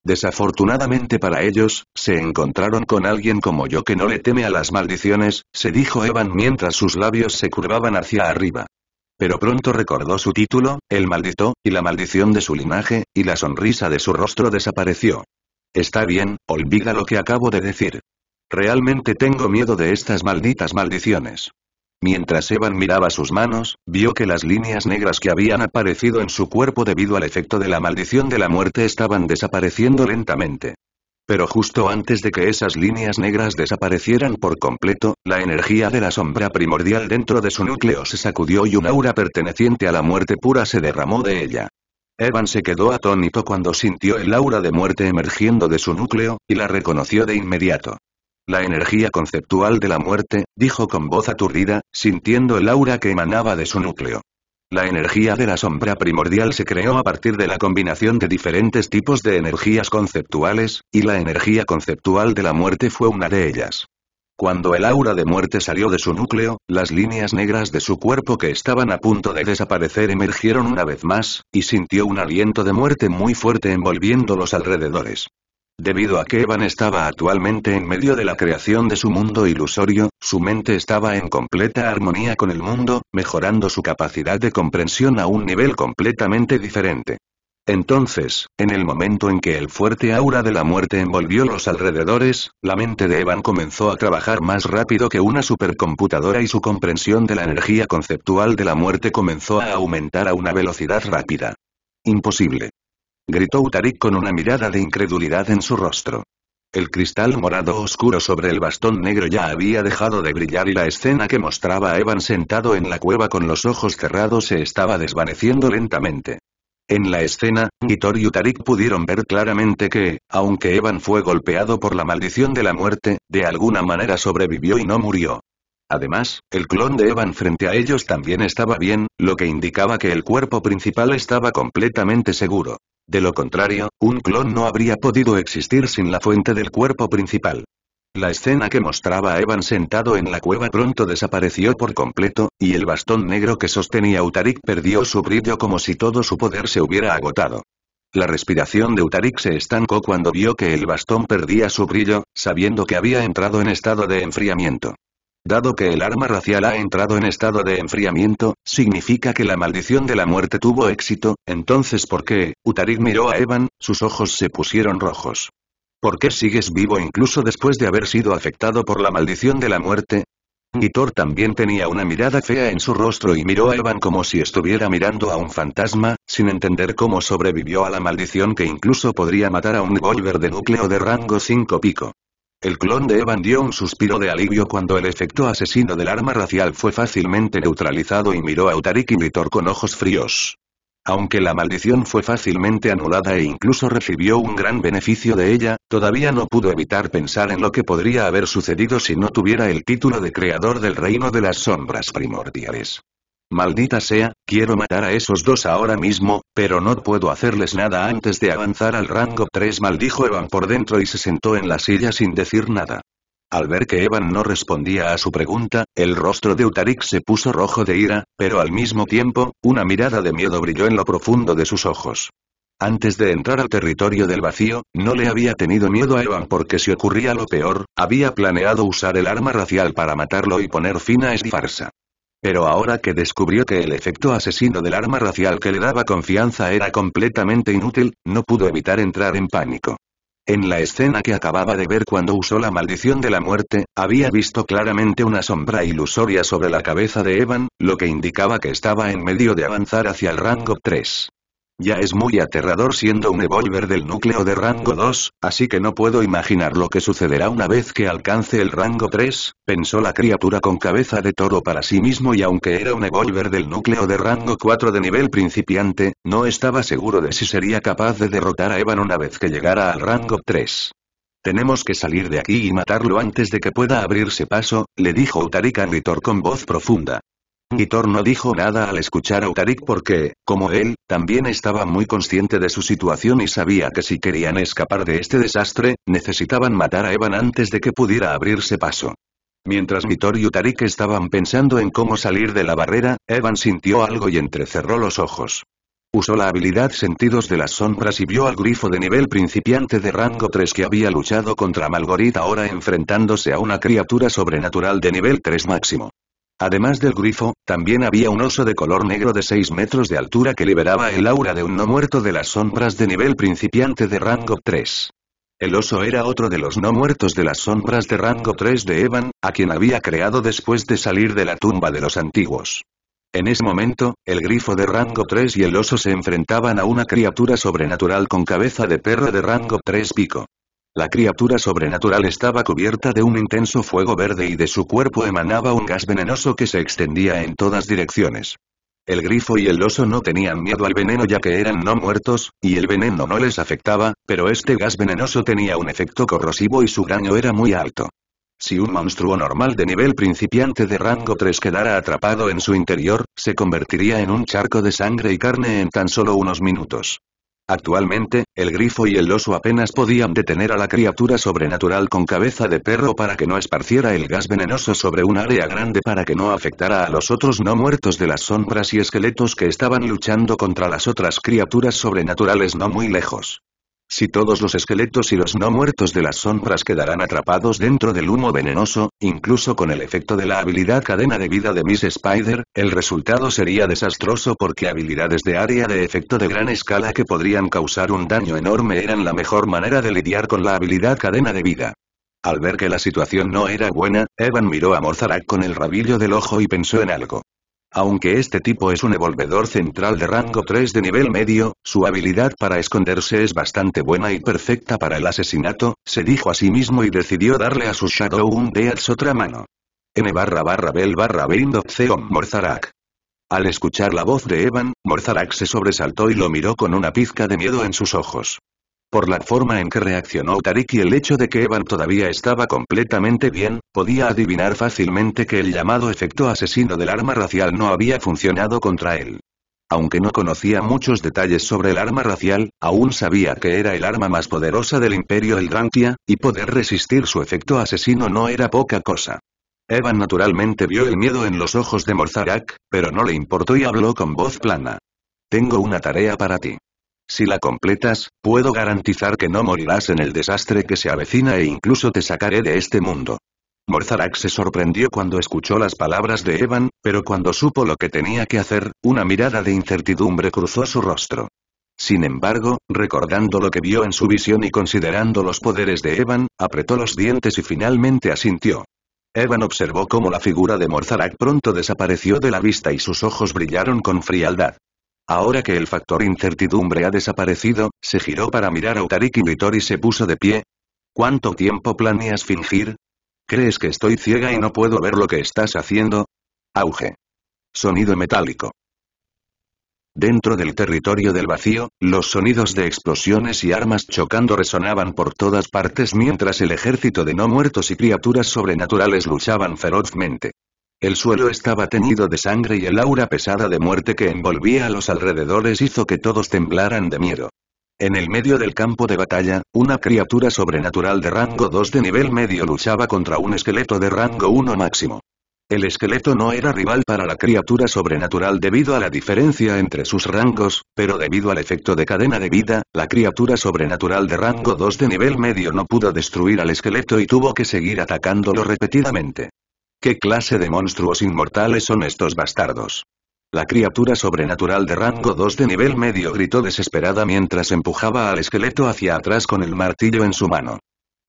Desafortunadamente para ellos, se encontraron con alguien como yo que no le teme a las maldiciones, se dijo Evan mientras sus labios se curvaban hacia arriba. Pero pronto recordó su título, el maldito, y la maldición de su linaje, y la sonrisa de su rostro desapareció. Está bien, olvida lo que acabo de decir. Realmente tengo miedo de estas malditas maldiciones. Mientras Evan miraba sus manos, vio que las líneas negras que habían aparecido en su cuerpo debido al efecto de la maldición de la muerte estaban desapareciendo lentamente. Pero justo antes de que esas líneas negras desaparecieran por completo, la energía de la sombra primordial dentro de su núcleo se sacudió y un aura perteneciente a la muerte pura se derramó de ella. Evan se quedó atónito cuando sintió el aura de muerte emergiendo de su núcleo, y la reconoció de inmediato. La energía conceptual de la muerte, dijo con voz aturdida, sintiendo el aura que emanaba de su núcleo. La energía de la sombra primordial se creó a partir de la combinación de diferentes tipos de energías conceptuales, y la energía conceptual de la muerte fue una de ellas. Cuando el aura de muerte salió de su núcleo, las líneas negras de su cuerpo que estaban a punto de desaparecer emergieron una vez más, y sintió un aliento de muerte muy fuerte envolviendo los alrededores. Debido a que Evan estaba actualmente en medio de la creación de su mundo ilusorio, su mente estaba en completa armonía con el mundo, mejorando su capacidad de comprensión a un nivel completamente diferente. Entonces, en el momento en que el fuerte aura de la muerte envolvió los alrededores, la mente de Evan comenzó a trabajar más rápido que una supercomputadora y su comprensión de la energía conceptual de la muerte comenzó a aumentar a una velocidad rápida. Imposible. Gritó Utarik con una mirada de incredulidad en su rostro. El cristal morado oscuro sobre el bastón negro ya había dejado de brillar y la escena que mostraba a Evan sentado en la cueva con los ojos cerrados se estaba desvaneciendo lentamente. En la escena, Gitor y Utarik pudieron ver claramente que, aunque Evan fue golpeado por la maldición de la muerte, de alguna manera sobrevivió y no murió. Además, el clon de Evan frente a ellos también estaba bien, lo que indicaba que el cuerpo principal estaba completamente seguro. De lo contrario, un clon no habría podido existir sin la fuente del cuerpo principal. La escena que mostraba a Evan sentado en la cueva pronto desapareció por completo, y el bastón negro que sostenía Utarik perdió su brillo como si todo su poder se hubiera agotado. La respiración de Utarik se estancó cuando vio que el bastón perdía su brillo, sabiendo que había entrado en estado de enfriamiento. Dado que el arma racial ha entrado en estado de enfriamiento, significa que la maldición de la muerte tuvo éxito, entonces ¿por qué? Utarik miró a Evan, sus ojos se pusieron rojos. ¿Por qué sigues vivo incluso después de haber sido afectado por la maldición de la muerte? Gitor también tenía una mirada fea en su rostro y miró a Evan como si estuviera mirando a un fantasma, sin entender cómo sobrevivió a la maldición que incluso podría matar a un Golver de núcleo de rango 5 pico. El clon de Evan dio un suspiro de alivio cuando el efecto asesino del arma racial fue fácilmente neutralizado y miró a Utarik y Gitor con ojos fríos. Aunque la maldición fue fácilmente anulada e incluso recibió un gran beneficio de ella, todavía no pudo evitar pensar en lo que podría haber sucedido si no tuviera el título de creador del reino de las sombras primordiales. Maldita sea, quiero matar a esos dos ahora mismo, pero no puedo hacerles nada antes de avanzar al rango 3, maldijo Evan por dentro y se sentó en la silla sin decir nada. Al ver que Evan no respondía a su pregunta, el rostro de Utarik se puso rojo de ira, pero al mismo tiempo, una mirada de miedo brilló en lo profundo de sus ojos. Antes de entrar al territorio del vacío, no le había tenido miedo a Evan porque si ocurría lo peor, había planeado usar el arma racial para matarlo y poner fin a esta farsa. Pero ahora que descubrió que el efecto asesino del arma racial que le daba confianza era completamente inútil, no pudo evitar entrar en pánico. En la escena que acababa de ver cuando usó la maldición de la muerte, había visto claramente una sombra ilusoria sobre la cabeza de Evan, lo que indicaba que estaba en medio de avanzar hacia el rango 3. Ya es muy aterrador siendo un Evolver del núcleo de rango 2, así que no puedo imaginar lo que sucederá una vez que alcance el rango 3, pensó la criatura con cabeza de toro para sí mismo y aunque era un Evolver del núcleo de rango 4 de nivel principiante, no estaba seguro de si sería capaz de derrotar a Evan una vez que llegara al rango 3. Tenemos que salir de aquí y matarlo antes de que pueda abrirse paso, le dijo Utarik a Gitor con voz profunda. Gitor no dijo nada al escuchar a Utarik porque, como él, también estaba muy consciente de su situación y sabía que si querían escapar de este desastre, necesitaban matar a Evan antes de que pudiera abrirse paso. Mientras Gitor y Utarik estaban pensando en cómo salir de la barrera, Evan sintió algo y entrecerró los ojos. Usó la habilidad Sentidos de las Sombras y vio al grifo de nivel principiante de rango 3 que había luchado contra Malgorit ahora enfrentándose a una criatura sobrenatural de nivel 3 máximo. Además del grifo, también había un oso de color negro de 6 metros de altura que liberaba el aura de un no muerto de las sombras de nivel principiante de rango 3. El oso era otro de los no muertos de las sombras de rango 3 de Evan, a quien había creado después de salir de la tumba de los antiguos. En ese momento, el grifo de rango 3 y el oso se enfrentaban a una criatura sobrenatural con cabeza de perro de rango 3 pico. La criatura sobrenatural estaba cubierta de un intenso fuego verde y de su cuerpo emanaba un gas venenoso que se extendía en todas direcciones. El grifo y el oso no tenían miedo al veneno ya que eran no muertos, y el veneno no les afectaba, pero este gas venenoso tenía un efecto corrosivo y su daño era muy alto. Si un monstruo normal de nivel principiante de rango 3 quedara atrapado en su interior, se convertiría en un charco de sangre y carne en tan solo unos minutos. Actualmente, el grifo y el oso apenas podían detener a la criatura sobrenatural con cabeza de perro para que no esparciera el gas venenoso sobre un área grande para que no afectara a los otros no muertos de las sombras y esqueletos que estaban luchando contra las otras criaturas sobrenaturales no muy lejos. Si todos los esqueletos y los no muertos de las sombras quedarán atrapados dentro del humo venenoso, incluso con el efecto de la habilidad cadena de vida de Miss Spider, el resultado sería desastroso porque habilidades de área de efecto de gran escala que podrían causar un daño enorme eran la mejor manera de lidiar con la habilidad cadena de vida. Al ver que la situación no era buena, Evan miró a Morzarak con el rabillo del ojo y pensó en algo. Aunque este tipo es un evolvedor central de rango 3 de nivel medio, su habilidad para esconderse es bastante buena y perfecta para el asesinato, se dijo a sí mismo y decidió darle a su Shadow un Death's otra mano. N/Bell/Bind of Morzarak. Al escuchar la voz de Evan, Morzarak se sobresaltó y lo miró con una pizca de miedo en sus ojos. Por la forma en que reaccionó Utarik y el hecho de que Evan todavía estaba completamente bien, podía adivinar fácilmente que el llamado efecto asesino del arma racial no había funcionado contra él. Aunque no conocía muchos detalles sobre el arma racial, aún sabía que era el arma más poderosa del Imperio Eldrancia, y poder resistir su efecto asesino no era poca cosa. Evan naturalmente vio el miedo en los ojos de Morzarak, pero no le importó y habló con voz plana. Tengo una tarea para ti. Si la completas, puedo garantizar que no morirás en el desastre que se avecina e incluso te sacaré de este mundo. Morzarak se sorprendió cuando escuchó las palabras de Evan, pero cuando supo lo que tenía que hacer, una mirada de incertidumbre cruzó su rostro. Sin embargo, recordando lo que vio en su visión y considerando los poderes de Evan, apretó los dientes y finalmente asintió. Evan observó cómo la figura de Morzarak pronto desapareció de la vista y sus ojos brillaron con frialdad. Ahora que el factor incertidumbre ha desaparecido, se giró para mirar a Utarik y Vitor y se puso de pie. ¿Cuánto tiempo planeas fingir? ¿Crees que estoy ciega y no puedo ver lo que estás haciendo? Auge. Sonido metálico. Dentro del territorio del vacío, los sonidos de explosiones y armas chocando resonaban por todas partes mientras el ejército de no muertos y criaturas sobrenaturales luchaban ferozmente. El suelo estaba teñido de sangre y el aura pesada de muerte que envolvía a los alrededores hizo que todos temblaran de miedo. En el medio del campo de batalla, una criatura sobrenatural de rango 2 de nivel medio luchaba contra un esqueleto de rango 1 máximo. El esqueleto no era rival para la criatura sobrenatural debido a la diferencia entre sus rangos, pero debido al efecto de cadena de vida, la criatura sobrenatural de rango 2 de nivel medio no pudo destruir al esqueleto y tuvo que seguir atacándolo repetidamente. ¿Qué clase de monstruos inmortales son estos bastardos? La criatura sobrenatural de rango 2 de nivel medio gritó desesperada mientras empujaba al esqueleto hacia atrás con el martillo en su mano.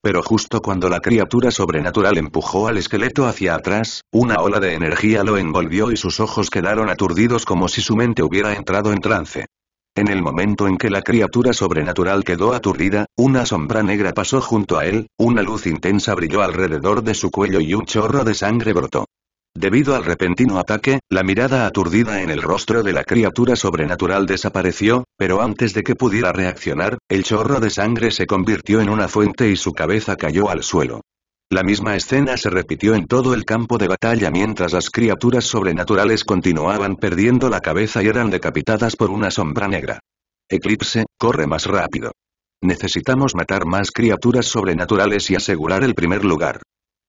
Pero justo cuando la criatura sobrenatural empujó al esqueleto hacia atrás, una ola de energía lo envolvió y sus ojos quedaron aturdidos como si su mente hubiera entrado en trance. En el momento en que la criatura sobrenatural quedó aturdida, una sombra negra pasó junto a él, una luz intensa brilló alrededor de su cuello y un chorro de sangre brotó. Debido al repentino ataque, la mirada aturdida en el rostro de la criatura sobrenatural desapareció, pero antes de que pudiera reaccionar, el chorro de sangre se convirtió en una fuente y su cabeza cayó al suelo. La misma escena se repitió en todo el campo de batalla mientras las criaturas sobrenaturales continuaban perdiendo la cabeza y eran decapitadas por una sombra negra. Eclipse, corre más rápido. Necesitamos matar más criaturas sobrenaturales y asegurar el primer lugar.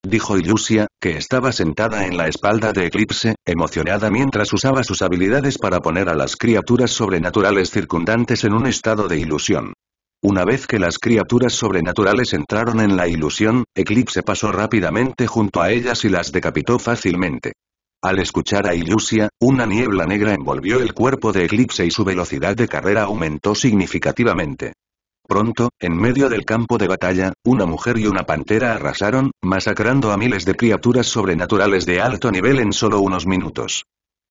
Dijo Ilusia, que estaba sentada en la espalda de Eclipse, emocionada mientras usaba sus habilidades para poner a las criaturas sobrenaturales circundantes en un estado de ilusión. Una vez que las criaturas sobrenaturales entraron en la ilusión, Eclipse pasó rápidamente junto a ellas y las decapitó fácilmente. Al escuchar a Ilusia, una niebla negra envolvió el cuerpo de Eclipse y su velocidad de carrera aumentó significativamente. Pronto, en medio del campo de batalla, una mujer y una pantera arrasaron, masacrando a miles de criaturas sobrenaturales de alto nivel en solo unos minutos.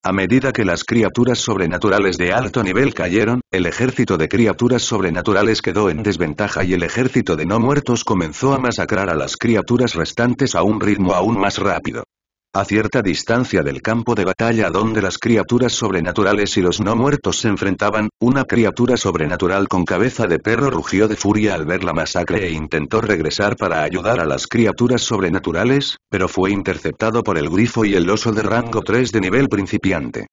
A medida que las criaturas sobrenaturales de alto nivel cayeron, el ejército de criaturas sobrenaturales quedó en desventaja y el ejército de no muertos comenzó a masacrar a las criaturas restantes a un ritmo aún más rápido. A cierta distancia del campo de batalla donde las criaturas sobrenaturales y los no muertos se enfrentaban, una criatura sobrenatural con cabeza de perro rugió de furia al ver la masacre e intentó regresar para ayudar a las criaturas sobrenaturales, pero fue interceptado por el grifo y el oso de rango 3 de nivel principiante.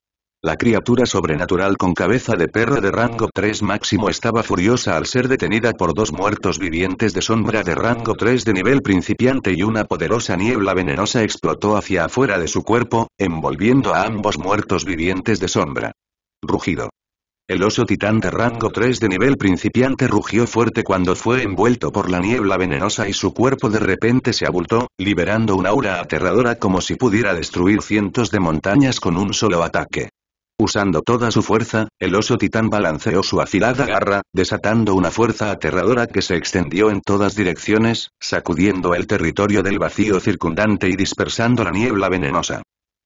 La criatura sobrenatural con cabeza de perro de rango 3 máximo estaba furiosa al ser detenida por dos muertos vivientes de sombra de rango 3 de nivel principiante y una poderosa niebla venenosa explotó hacia afuera de su cuerpo, envolviendo a ambos muertos vivientes de sombra. Rugido. El oso titán de rango 3 de nivel principiante rugió fuerte cuando fue envuelto por la niebla venenosa y su cuerpo de repente se abultó, liberando una aura aterradora como si pudiera destruir cientos de montañas con un solo ataque. Usando toda su fuerza, el oso titán balanceó su afilada garra, desatando una fuerza aterradora que se extendió en todas direcciones, sacudiendo el territorio del vacío circundante y dispersando la niebla venenosa.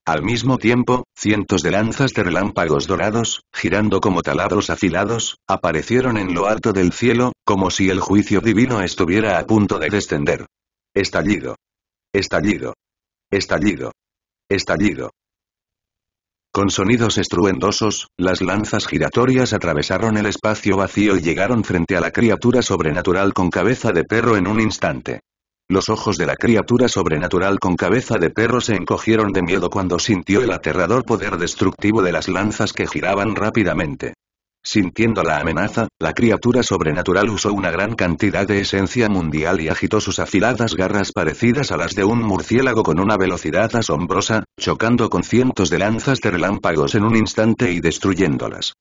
Al mismo tiempo, cientos de lanzas de relámpagos dorados, girando como taladros afilados, aparecieron en lo alto del cielo, como si el juicio divino estuviera a punto de descender. Estallido. Estallido. Estallido. Estallido. Con sonidos estruendosos, las lanzas giratorias atravesaron el espacio vacío y llegaron frente a la criatura sobrenatural con cabeza de perro en un instante. Los ojos de la criatura sobrenatural con cabeza de perro se encogieron de miedo cuando sintió el aterrador poder destructivo de las lanzas que giraban rápidamente. Sintiendo la amenaza, la criatura sobrenatural usó una gran cantidad de esencia mundial y agitó sus afiladas garras parecidas a las de un murciélago con una velocidad asombrosa, chocando con cientos de lanzas de relámpagos en un instante y destruyéndolas.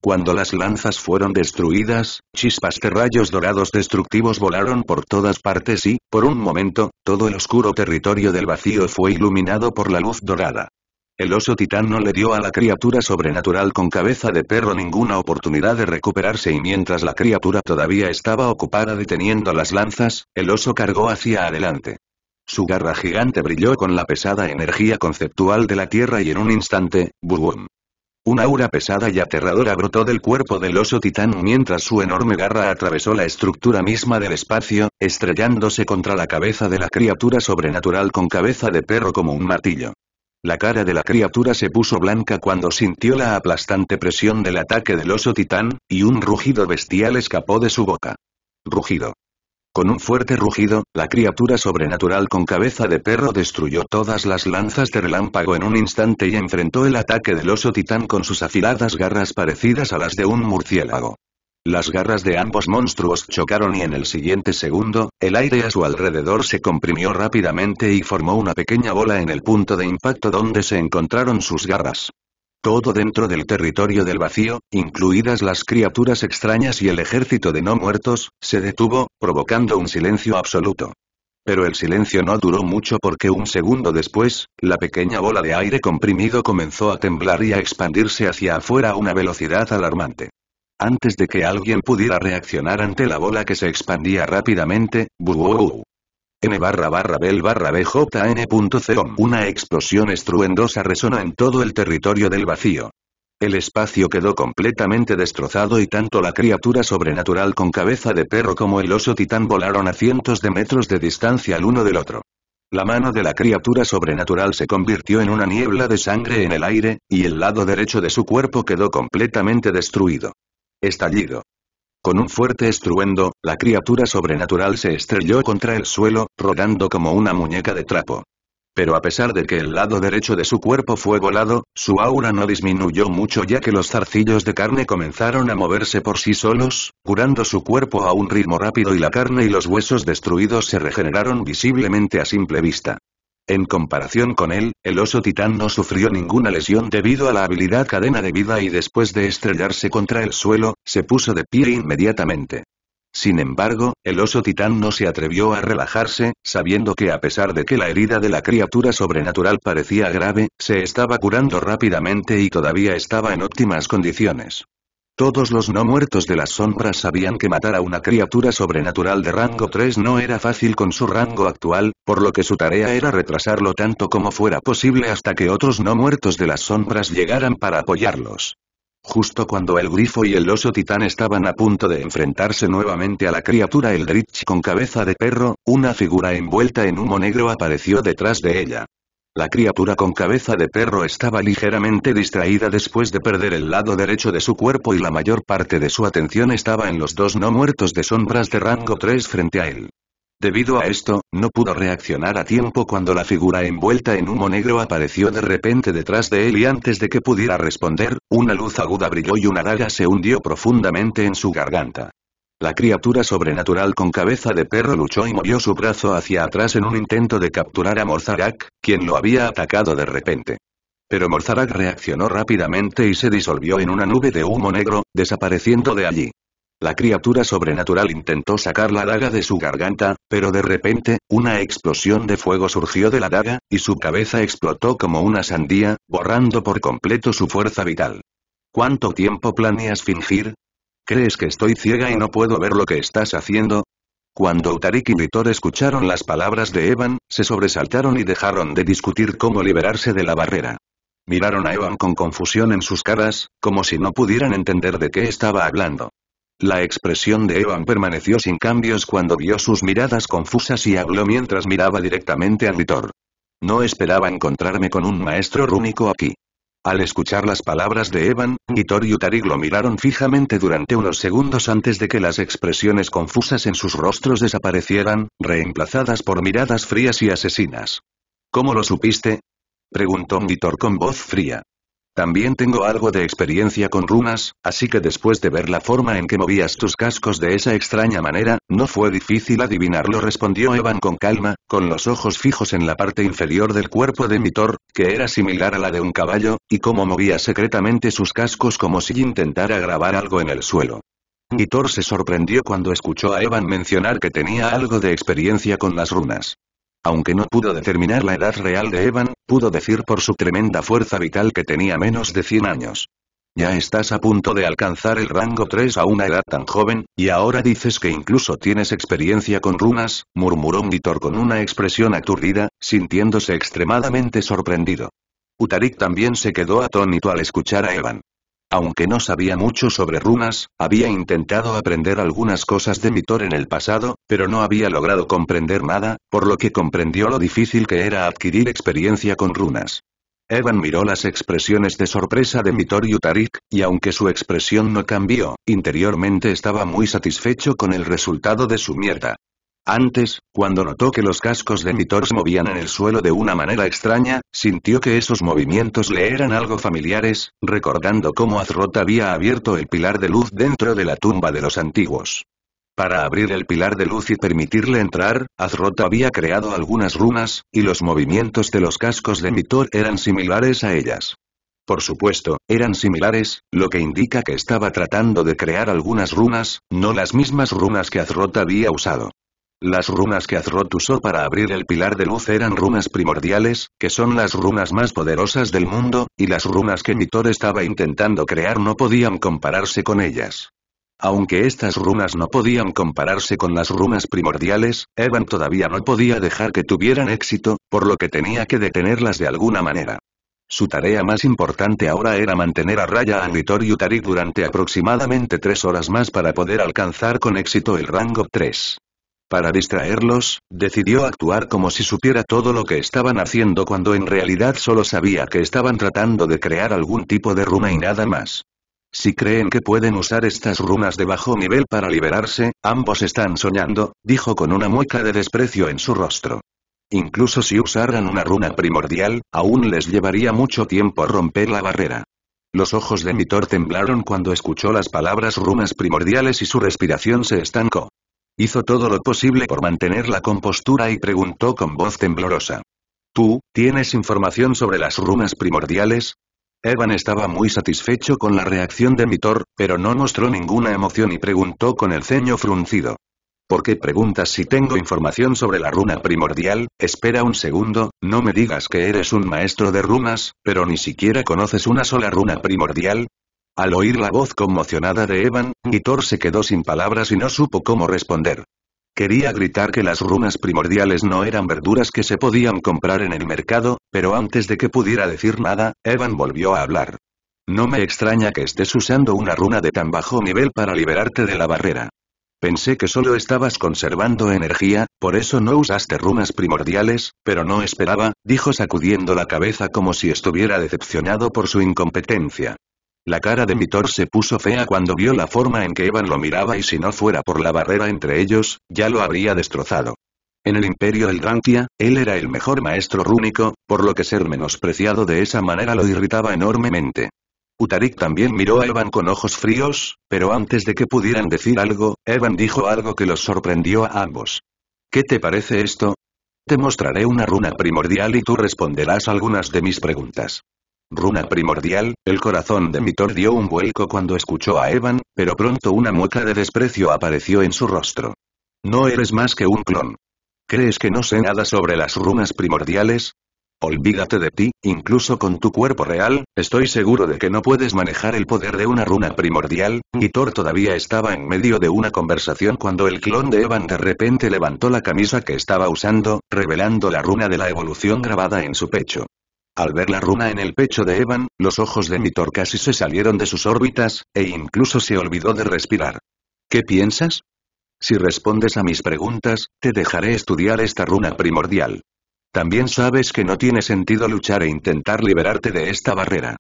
Cuando las lanzas fueron destruidas, chispas de rayos dorados destructivos volaron por todas partes y, por un momento, todo el oscuro territorio del vacío fue iluminado por la luz dorada. El oso titán no le dio a la criatura sobrenatural con cabeza de perro ninguna oportunidad de recuperarse y mientras la criatura todavía estaba ocupada deteniendo las lanzas, el oso cargó hacia adelante. Su garra gigante brilló con la pesada energía conceptual de la tierra y en un instante, ¡bum! Una aura pesada y aterradora brotó del cuerpo del oso titán mientras su enorme garra atravesó la estructura misma del espacio, estrellándose contra la cabeza de la criatura sobrenatural con cabeza de perro como un martillo. La cara de la criatura se puso blanca cuando sintió la aplastante presión del ataque del oso titán, y un rugido bestial escapó de su boca. Rugido. Con un fuerte rugido, la criatura sobrenatural con cabeza de perro destruyó todas las lanzas de relámpago en un instante y enfrentó el ataque del oso titán con sus afiladas garras parecidas a las de un murciélago. Las garras de ambos monstruos chocaron y en el siguiente segundo, el aire a su alrededor se comprimió rápidamente y formó una pequeña bola en el punto de impacto donde se encontraron sus garras. Todo dentro del territorio del vacío, incluidas las criaturas extrañas y el ejército de no muertos, se detuvo, provocando un silencio absoluto. Pero el silencio no duró mucho porque un segundo después, la pequeña bola de aire comprimido comenzó a temblar y a expandirse hacia afuera a una velocidad alarmante. Antes de que alguien pudiera reaccionar ante la bola que se expandía rápidamente, ¡buuu! N/Bel/BJN.com. Una explosión estruendosa resonó en todo el territorio del vacío. El espacio quedó completamente destrozado y tanto la criatura sobrenatural con cabeza de perro como el oso titán volaron a cientos de metros de distancia el uno del otro. La mano de la criatura sobrenatural se convirtió en una niebla de sangre en el aire, y el lado derecho de su cuerpo quedó completamente destruido. Estallido. Con un fuerte estruendo, la criatura sobrenatural se estrelló contra el suelo, rodando como una muñeca de trapo. Pero a pesar de que el lado derecho de su cuerpo fue volado, su aura no disminuyó mucho ya que los zarcillos de carne comenzaron a moverse por sí solos, curando su cuerpo a un ritmo rápido y la carne y los huesos destruidos se regeneraron visiblemente a simple vista. En comparación con él, el oso titán no sufrió ninguna lesión debido a la habilidad cadena de vida y después de estrellarse contra el suelo, se puso de pie inmediatamente. Sin embargo, el oso titán no se atrevió a relajarse, sabiendo que a pesar de que la herida de la criatura sobrenatural parecía grave, se estaba curando rápidamente y todavía estaba en óptimas condiciones. Todos los no muertos de las sombras sabían que matar a una criatura sobrenatural de rango 3 no era fácil con su rango actual, por lo que su tarea era retrasarlo tanto como fuera posible hasta que otros no muertos de las sombras llegaran para apoyarlos. Justo cuando el grifo y el oso titán estaban a punto de enfrentarse nuevamente a la criatura Eldritch con cabeza de perro, una figura envuelta en humo negro apareció detrás de ella. La criatura con cabeza de perro estaba ligeramente distraída después de perder el lado derecho de su cuerpo y la mayor parte de su atención estaba en los dos no muertos de sombras de rango 3 frente a él. Debido a esto, no pudo reaccionar a tiempo cuando la figura envuelta en humo negro apareció de repente detrás de él y antes de que pudiera responder, una luz aguda brilló y una daga se hundió profundamente en su garganta. La criatura sobrenatural con cabeza de perro luchó y movió su brazo hacia atrás en un intento de capturar a Morzarak, quien lo había atacado de repente. Pero Morzarak reaccionó rápidamente y se disolvió en una nube de humo negro, desapareciendo de allí. La criatura sobrenatural intentó sacar la daga de su garganta, pero de repente, una explosión de fuego surgió de la daga, y su cabeza explotó como una sandía, borrando por completo su fuerza vital. ¿Cuánto tiempo planeas fingir? ¿Crees que estoy ciega y no puedo ver lo que estás haciendo? Cuando Utarik y Vitor escucharon las palabras de Evan, se sobresaltaron y dejaron de discutir cómo liberarse de la barrera. Miraron a Evan con confusión en sus caras, como si no pudieran entender de qué estaba hablando. La expresión de Evan permaneció sin cambios cuando vio sus miradas confusas y habló mientras miraba directamente a Vitor. No esperaba encontrarme con un maestro rúnico aquí. Al escuchar las palabras de Evan, Vitor y Utarik lo miraron fijamente durante unos segundos antes de que las expresiones confusas en sus rostros desaparecieran, reemplazadas por miradas frías y asesinas. ¿Cómo lo supiste? Preguntó Vitor con voz fría. También tengo algo de experiencia con runas, así que después de ver la forma en que movías tus cascos de esa extraña manera, no fue difícil adivinarlo, respondió Evan con calma, con los ojos fijos en la parte inferior del cuerpo de Vitor, que era similar a la de un caballo, y cómo movía secretamente sus cascos como si intentara grabar algo en el suelo. Vitor se sorprendió cuando escuchó a Evan mencionar que tenía algo de experiencia con las runas. Aunque no pudo determinar la edad real de Evan, pudo decir por su tremenda fuerza vital que tenía menos de 100 años. Ya estás a punto de alcanzar el rango 3 a una edad tan joven, y ahora dices que incluso tienes experiencia con runas, murmuró Vitor con una expresión aturdida, sintiéndose extremadamente sorprendido. Utarik también se quedó atónito al escuchar a Evan. Aunque no sabía mucho sobre runas, había intentado aprender algunas cosas de Vitor en el pasado, pero no había logrado comprender nada, por lo que comprendió lo difícil que era adquirir experiencia con runas. Evan miró las expresiones de sorpresa de Vitor y Utarik, y aunque su expresión no cambió, interiormente estaba muy satisfecho con el resultado de su mierda. Antes, cuando notó que los cascos de Vitor se movían en el suelo de una manera extraña, sintió que esos movimientos le eran algo familiares, recordando cómo Azroth había abierto el pilar de luz dentro de la tumba de los antiguos. Para abrir el pilar de luz y permitirle entrar, Azroth había creado algunas runas, y los movimientos de los cascos de Vitor eran similares a ellas. Por supuesto, eran similares, lo que indica que estaba tratando de crear algunas runas, no las mismas runas que Azroth había usado. Las runas que Azroth usó para abrir el pilar de luz eran runas primordiales, que son las runas más poderosas del mundo, y las runas que Vitor estaba intentando crear no podían compararse con ellas. Aunque estas runas no podían compararse con las runas primordiales, Evan todavía no podía dejar que tuvieran éxito, por lo que tenía que detenerlas de alguna manera. Su tarea más importante ahora era mantener a raya a Vitor y Utarik durante aproximadamente 3 horas más para poder alcanzar con éxito el rango 3. Para distraerlos, decidió actuar como si supiera todo lo que estaban haciendo cuando en realidad solo sabía que estaban tratando de crear algún tipo de runa y nada más. Si creen que pueden usar estas runas de bajo nivel para liberarse, ambos están soñando, dijo con una mueca de desprecio en su rostro. Incluso si usaran una runa primordial, aún les llevaría mucho tiempo romper la barrera. Los ojos de Vitor temblaron cuando escuchó las palabras runas primordiales y su respiración se estancó. Hizo todo lo posible por mantener la compostura y preguntó con voz temblorosa. ¿Tú, tienes información sobre las runas primordiales? Evan estaba muy satisfecho con la reacción de Vitor, pero no mostró ninguna emoción y preguntó con el ceño fruncido. ¿Por qué preguntas si tengo información sobre la runa primordial? Espera un segundo, no me digas que eres un maestro de runas, pero ni siquiera conoces una sola runa primordial. Al oír la voz conmocionada de Evan, Thor se quedó sin palabras y no supo cómo responder. Quería gritar que las runas primordiales no eran verduras que se podían comprar en el mercado, pero antes de que pudiera decir nada, Evan volvió a hablar. No me extraña que estés usando una runa de tan bajo nivel para liberarte de la barrera. Pensé que solo estabas conservando energía, por eso no usaste runas primordiales, pero no esperaba, dijo sacudiendo la cabeza como si estuviera decepcionado por su incompetencia. La cara de Thor se puso fea cuando vio la forma en que Evan lo miraba y si no fuera por la barrera entre ellos, ya lo habría destrozado. En el Imperio Eldrantía, él era el mejor maestro rúnico, por lo que ser menospreciado de esa manera lo irritaba enormemente. Utarik también miró a Evan con ojos fríos, pero antes de que pudieran decir algo, Evan dijo algo que los sorprendió a ambos. ¿Qué te parece esto? Te mostraré una runa primordial y tú responderás algunas de mis preguntas. Runa primordial, el corazón de Thor dio un vuelco cuando escuchó a Evan, pero pronto una mueca de desprecio apareció en su rostro. No eres más que un clon. ¿Crees que no sé nada sobre las runas primordiales? Olvídate de ti, incluso con tu cuerpo real, estoy seguro de que no puedes manejar el poder de una runa primordial, y Thor todavía estaba en medio de una conversación cuando el clon de Evan de repente levantó la camisa que estaba usando, revelando la runa de la evolución grabada en su pecho. Al ver la runa en el pecho de Evan, los ojos de Thor casi se salieron de sus órbitas, e incluso se olvidó de respirar. ¿Qué piensas? Si respondes a mis preguntas, te dejaré estudiar esta runa primordial. También sabes que no tiene sentido luchar e intentar liberarte de esta barrera.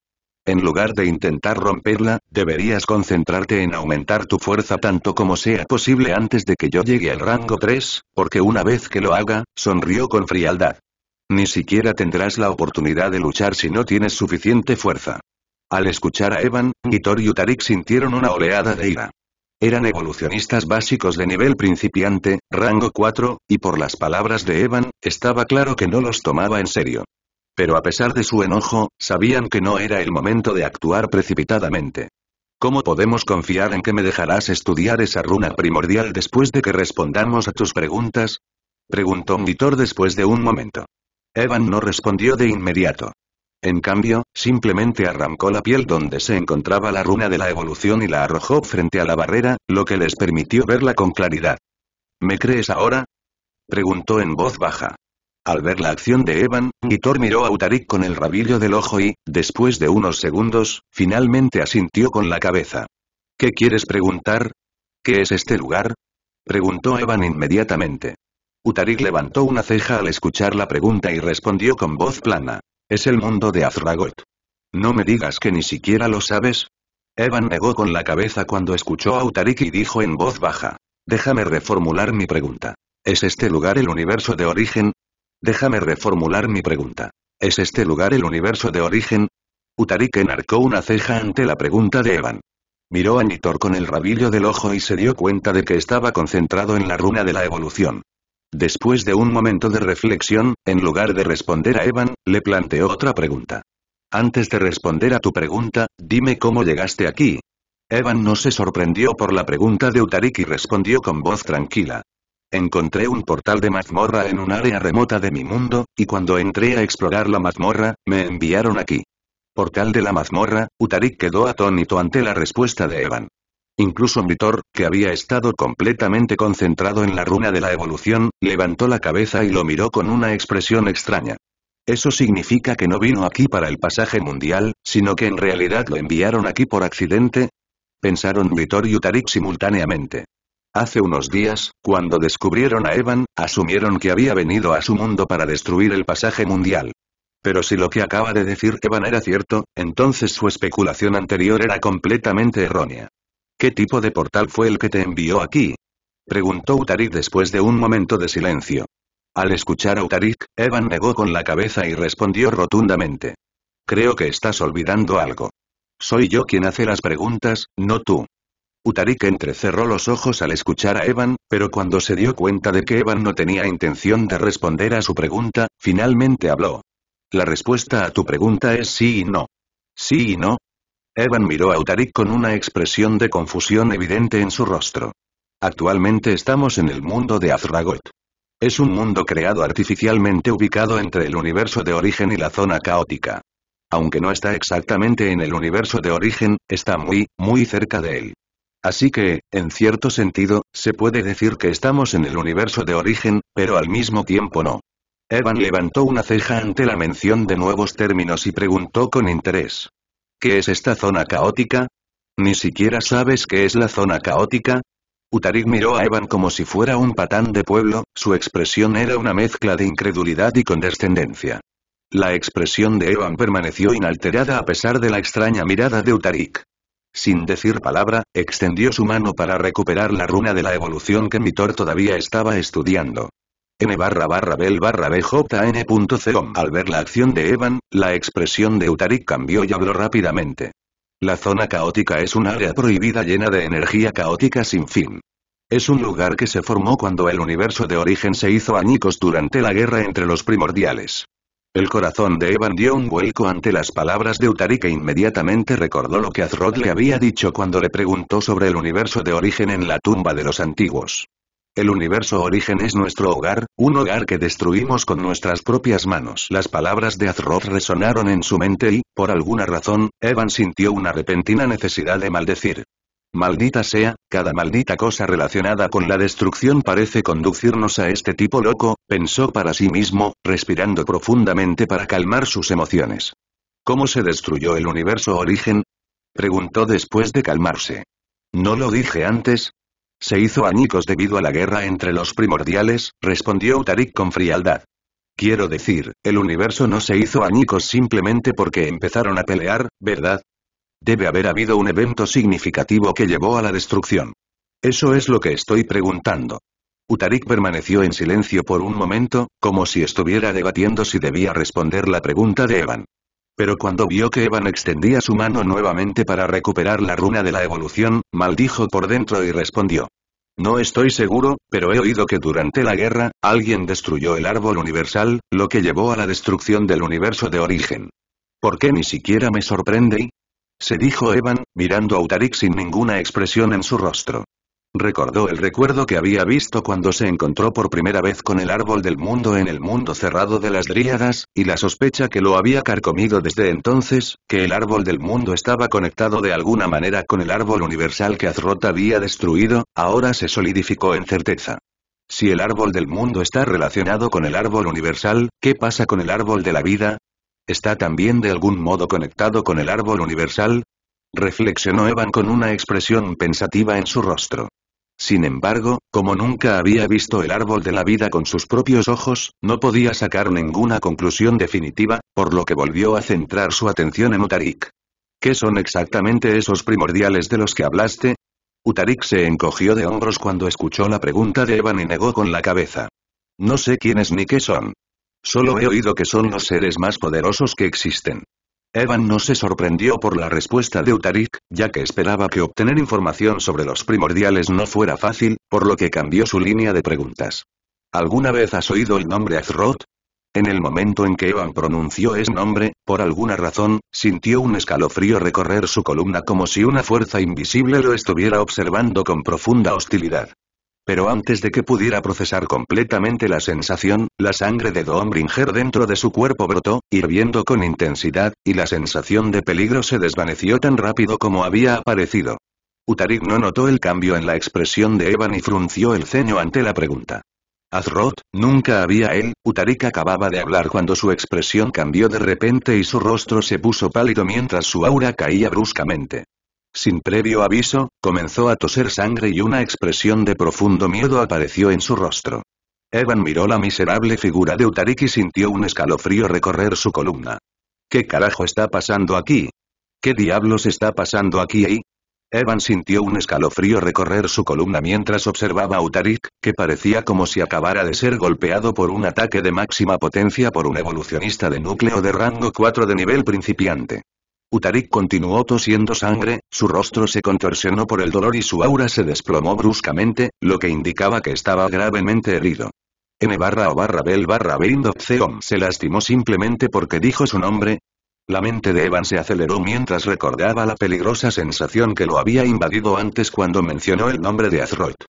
En lugar de intentar romperla, deberías concentrarte en aumentar tu fuerza tanto como sea posible antes de que yo llegue al rango 3, porque una vez que lo haga, sonrió con frialdad. Ni siquiera tendrás la oportunidad de luchar si no tienes suficiente fuerza. Al escuchar a Evan, Thor y Utarik sintieron una oleada de ira. Eran evolucionistas básicos de nivel principiante, rango 4, y por las palabras de Evan, estaba claro que no los tomaba en serio. Pero a pesar de su enojo, sabían que no era el momento de actuar precipitadamente. ¿Cómo podemos confiar en que me dejarás estudiar esa runa primordial después de que respondamos a tus preguntas? Preguntó Thor después de un momento. Evan no respondió de inmediato. En cambio, simplemente arrancó la piel donde se encontraba la runa de la evolución y la arrojó frente a la barrera, lo que les permitió verla con claridad. ¿Me crees ahora? Preguntó en voz baja. Al ver la acción de Evan, Thor miró a Utarik con el rabillo del ojo y, después de unos segundos, finalmente asintió con la cabeza. ¿Qué quieres preguntar? ¿Qué es este lugar? Preguntó Evan inmediatamente. Utarik levantó una ceja al escuchar la pregunta y respondió con voz plana. Es el mundo de Azragoth. ¿No me digas que ni siquiera lo sabes? Evan negó con la cabeza cuando escuchó a Utarik y dijo en voz baja. Déjame reformular mi pregunta. ¿Es este lugar el universo de origen? Déjame reformular mi pregunta. ¿Es este lugar el universo de origen? Utarik enarcó una ceja ante la pregunta de Evan. Miró a Thor con el rabillo del ojo y se dio cuenta de que estaba concentrado en la runa de la evolución. Después de un momento de reflexión, en lugar de responder a Evan, le planteó otra pregunta. Antes de responder a tu pregunta, dime cómo llegaste aquí. Evan no se sorprendió por la pregunta de Utarik y respondió con voz tranquila. Encontré un portal de mazmorra en un área remota de mi mundo, y cuando entré a explorar la mazmorra, me enviaron aquí. Portal de la mazmorra, Utarik quedó atónito ante la respuesta de Evan. Incluso Thor, que había estado completamente concentrado en la runa de la evolución, levantó la cabeza y lo miró con una expresión extraña. ¿Eso significa que no vino aquí para el pasaje mundial, sino que en realidad lo enviaron aquí por accidente? Pensaron Thor y Utarik simultáneamente. Hace unos días, cuando descubrieron a Evan, asumieron que había venido a su mundo para destruir el pasaje mundial. Pero si lo que acaba de decir Evan era cierto, entonces su especulación anterior era completamente errónea. ¿Qué tipo de portal fue el que te envió aquí? Preguntó Utarik después de un momento de silencio. Al escuchar a Utarik, Evan negó con la cabeza y respondió rotundamente. Creo que estás olvidando algo. Soy yo quien hace las preguntas, no tú. Utarik entrecerró los ojos al escuchar a Evan, pero cuando se dio cuenta de que Evan no tenía intención de responder a su pregunta, finalmente habló. La respuesta a tu pregunta es sí y no. ¿Sí y no? Evan miró a Utarik con una expresión de confusión evidente en su rostro. Actualmente estamos en el mundo de Azragoth. Es un mundo creado artificialmente ubicado entre el universo de origen y la zona caótica. Aunque no está exactamente en el universo de origen, está muy, muy cerca de él. Así que, en cierto sentido, se puede decir que estamos en el universo de origen, pero al mismo tiempo no. Evan levantó una ceja ante la mención de nuevos términos y preguntó con interés. ¿Qué es esta zona caótica? ¿Ni siquiera sabes qué es la zona caótica? Utarik miró a Evan como si fuera un patán de pueblo, su expresión era una mezcla de incredulidad y condescendencia. La expresión de Evan permaneció inalterada a pesar de la extraña mirada de Utarik. Sin decir palabra, extendió su mano para recuperar la runa de la evolución que Mitor todavía estaba estudiando. N_bel_bjn.com. Al ver la acción de Evan, la expresión de Utarik cambió y habló rápidamente. La zona caótica es un área prohibida llena de energía caótica sin fin. Es un lugar que se formó cuando el universo de origen se hizo añicos durante la guerra entre los primordiales. El corazón de Evan dio un vuelco ante las palabras de Utarik e inmediatamente recordó lo que Azeroth le había dicho cuando le preguntó sobre el universo de origen en la tumba de los antiguos. El universo origen es nuestro hogar, un hogar que destruimos con nuestras propias manos. Las palabras de Azeroth resonaron en su mente y, por alguna razón, Evan sintió una repentina necesidad de maldecir. Maldita sea, cada maldita cosa relacionada con la destrucción parece conducirnos a este tipo loco, pensó para sí mismo, respirando profundamente para calmar sus emociones. ¿Cómo se destruyó el universo origen? Preguntó después de calmarse. ¿No lo dije antes? Se hizo añicos debido a la guerra entre los primordiales, respondió Utarik con frialdad. Quiero decir, el universo no se hizo añicos simplemente porque empezaron a pelear, ¿verdad? Debe haber habido un evento significativo que llevó a la destrucción. Eso es lo que estoy preguntando. Utarik permaneció en silencio por un momento, como si estuviera debatiendo si debía responder la pregunta de Evan. Pero cuando vio que Evan extendía su mano nuevamente para recuperar la runa de la evolución, maldijo por dentro y respondió. No estoy seguro, pero he oído que durante la guerra, alguien destruyó el árbol universal, lo que llevó a la destrucción del universo de origen. ¿Por qué ni siquiera me sorprende? Se dijo Evan, mirando a Utarik sin ninguna expresión en su rostro. Recordó el recuerdo que había visto cuando se encontró por primera vez con el árbol del mundo en el mundo cerrado de las dríadas, y la sospecha que lo había carcomido desde entonces, que el árbol del mundo estaba conectado de alguna manera con el árbol universal que Azeroth había destruido, ahora se solidificó en certeza. Si el árbol del mundo está relacionado con el árbol universal, ¿qué pasa con el árbol de la vida? ¿Está también de algún modo conectado con el árbol universal? Reflexionó Evan con una expresión pensativa en su rostro. Sin embargo, como nunca había visto el árbol de la vida con sus propios ojos, no podía sacar ninguna conclusión definitiva, por lo que volvió a centrar su atención en Utarik. ¿Qué son exactamente esos primordiales de los que hablaste? Utarik se encogió de hombros cuando escuchó la pregunta de Evan y negó con la cabeza. No sé quiénes ni qué son. Solo he oído que son los seres más poderosos que existen. Evan no se sorprendió por la respuesta de Utarik, ya que esperaba que obtener información sobre los primordiales no fuera fácil, por lo que cambió su línea de preguntas. ¿Alguna vez has oído el nombre Azeroth? En el momento en que Evan pronunció ese nombre, por alguna razón, sintió un escalofrío recorrer su columna como si una fuerza invisible lo estuviera observando con profunda hostilidad. Pero antes de que pudiera procesar completamente la sensación, la sangre de Dawnbringer dentro de su cuerpo brotó, hirviendo con intensidad, y la sensación de peligro se desvaneció tan rápido como había aparecido. Utarik no notó el cambio en la expresión de Evan y frunció el ceño ante la pregunta. Azeroth, nunca había él. Utarik acababa de hablar cuando su expresión cambió de repente y su rostro se puso pálido mientras su aura caía bruscamente. Sin previo aviso, comenzó a toser sangre y una expresión de profundo miedo apareció en su rostro. Evan miró la miserable figura de Utarik y sintió un escalofrío recorrer su columna. ¿Qué carajo está pasando aquí? ¿Qué diablos está pasando aquí? Evan sintió un escalofrío recorrer su columna mientras observaba a Utarik, que parecía como si acabara de ser golpeado por un ataque de máxima potencia por un evolucionista de núcleo de rango 4 de nivel principiante. Utarik continuó tosiendo sangre, su rostro se contorsionó por el dolor y su aura se desplomó bruscamente, lo que indicaba que estaba gravemente herido. N_bel_bel.com ¿Se lastimó simplemente porque dijo su nombre? La mente de Evan se aceleró mientras recordaba la peligrosa sensación que lo había invadido antes cuando mencionó el nombre de Azeroth.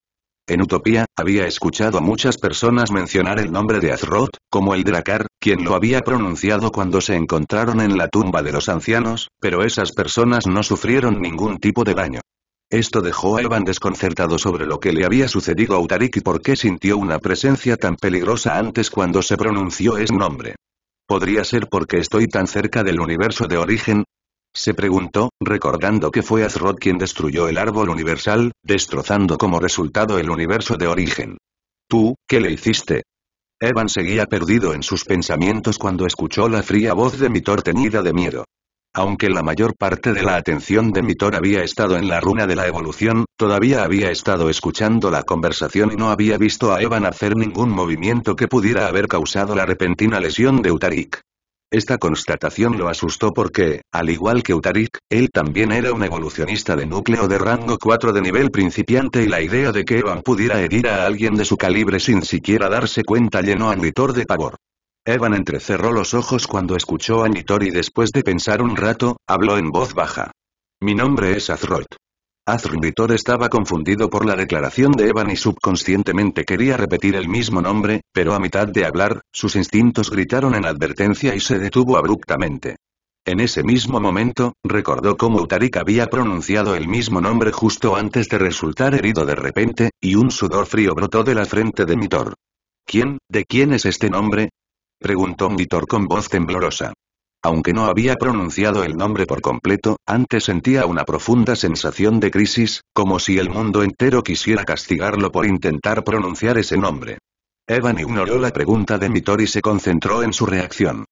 En Utopía, había escuchado a muchas personas mencionar el nombre de Azeroth, como el Drakkar, quien lo había pronunciado cuando se encontraron en la tumba de los ancianos, pero esas personas no sufrieron ningún tipo de daño. Esto dejó a Evan desconcertado sobre lo que le había sucedido a Utarik y por qué sintió una presencia tan peligrosa antes cuando se pronunció ese nombre. ¿Podría ser porque estoy tan cerca del universo de origen? Se preguntó, recordando que fue Azeroth quien destruyó el árbol universal, destrozando como resultado el universo de origen. ¿Tú, qué le hiciste? Evan seguía perdido en sus pensamientos cuando escuchó la fría voz de Mitor teñida de miedo. Aunque la mayor parte de la atención de Mitor había estado en la runa de la evolución, todavía había estado escuchando la conversación y no había visto a Evan hacer ningún movimiento que pudiera haber causado la repentina lesión de Utarik. Esta constatación lo asustó porque, al igual que Utarik, él también era un evolucionista de núcleo de rango 4 de nivel principiante y la idea de que Evan pudiera herir a alguien de su calibre sin siquiera darse cuenta llenó a Nitor de pavor. Evan entrecerró los ojos cuando escuchó a Nitor y después de pensar un rato, habló en voz baja. Mi nombre es Azeroth. Nitor estaba confundido por la declaración de Evan y subconscientemente quería repetir el mismo nombre, pero a mitad de hablar, sus instintos gritaron en advertencia y se detuvo abruptamente. En ese mismo momento, recordó cómo Utarik había pronunciado el mismo nombre justo antes de resultar herido de repente, y un sudor frío brotó de la frente de Nitor. ¿De quién es este nombre? Preguntó Nitor con voz temblorosa. Aunque no había pronunciado el nombre por completo, antes sentía una profunda sensación de crisis, como si el mundo entero quisiera castigarlo por intentar pronunciar ese nombre. Evan ignoró la pregunta de Nitor y se concentró en su reacción.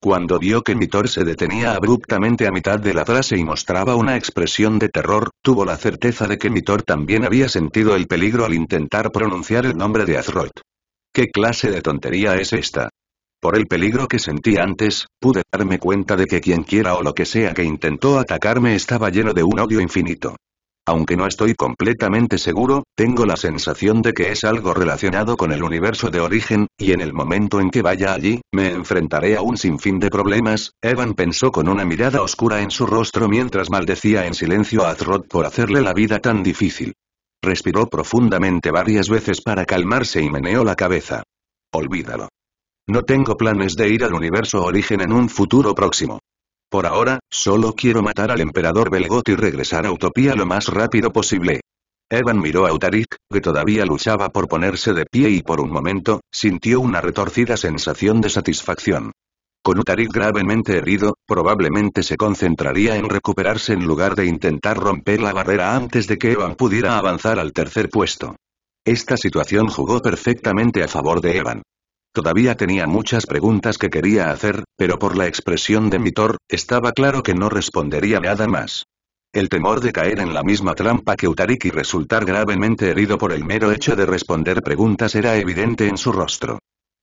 Cuando vio que Nitor se detenía abruptamente a mitad de la frase y mostraba una expresión de terror, tuvo la certeza de que Nitor también había sentido el peligro al intentar pronunciar el nombre de Azeroth. ¿Qué clase de tontería es esta? Por el peligro que sentí antes, pude darme cuenta de que quienquiera o lo que sea que intentó atacarme estaba lleno de un odio infinito. Aunque no estoy completamente seguro, tengo la sensación de que es algo relacionado con el universo de origen, y en el momento en que vaya allí, me enfrentaré a un sinfín de problemas, Evan pensó con una mirada oscura en su rostro mientras maldecía en silencio a Azeroth por hacerle la vida tan difícil. Respiró profundamente varias veces para calmarse y meneó la cabeza. Olvídalo. No tengo planes de ir al universo origen en un futuro próximo. Por ahora, solo quiero matar al emperador Belgot y regresar a Utopía lo más rápido posible. Evan miró a Utarik, que todavía luchaba por ponerse de pie y por un momento, sintió una retorcida sensación de satisfacción. Con Utarik gravemente herido, probablemente se concentraría en recuperarse en lugar de intentar romper la barrera antes de que Evan pudiera avanzar al tercer puesto. Esta situación jugó perfectamente a favor de Evan. Todavía tenía muchas preguntas que quería hacer, pero por la expresión de Nitor, estaba claro que no respondería nada más. El temor de caer en la misma trampa que Utarik y resultar gravemente herido por el mero hecho de responder preguntas era evidente en su rostro.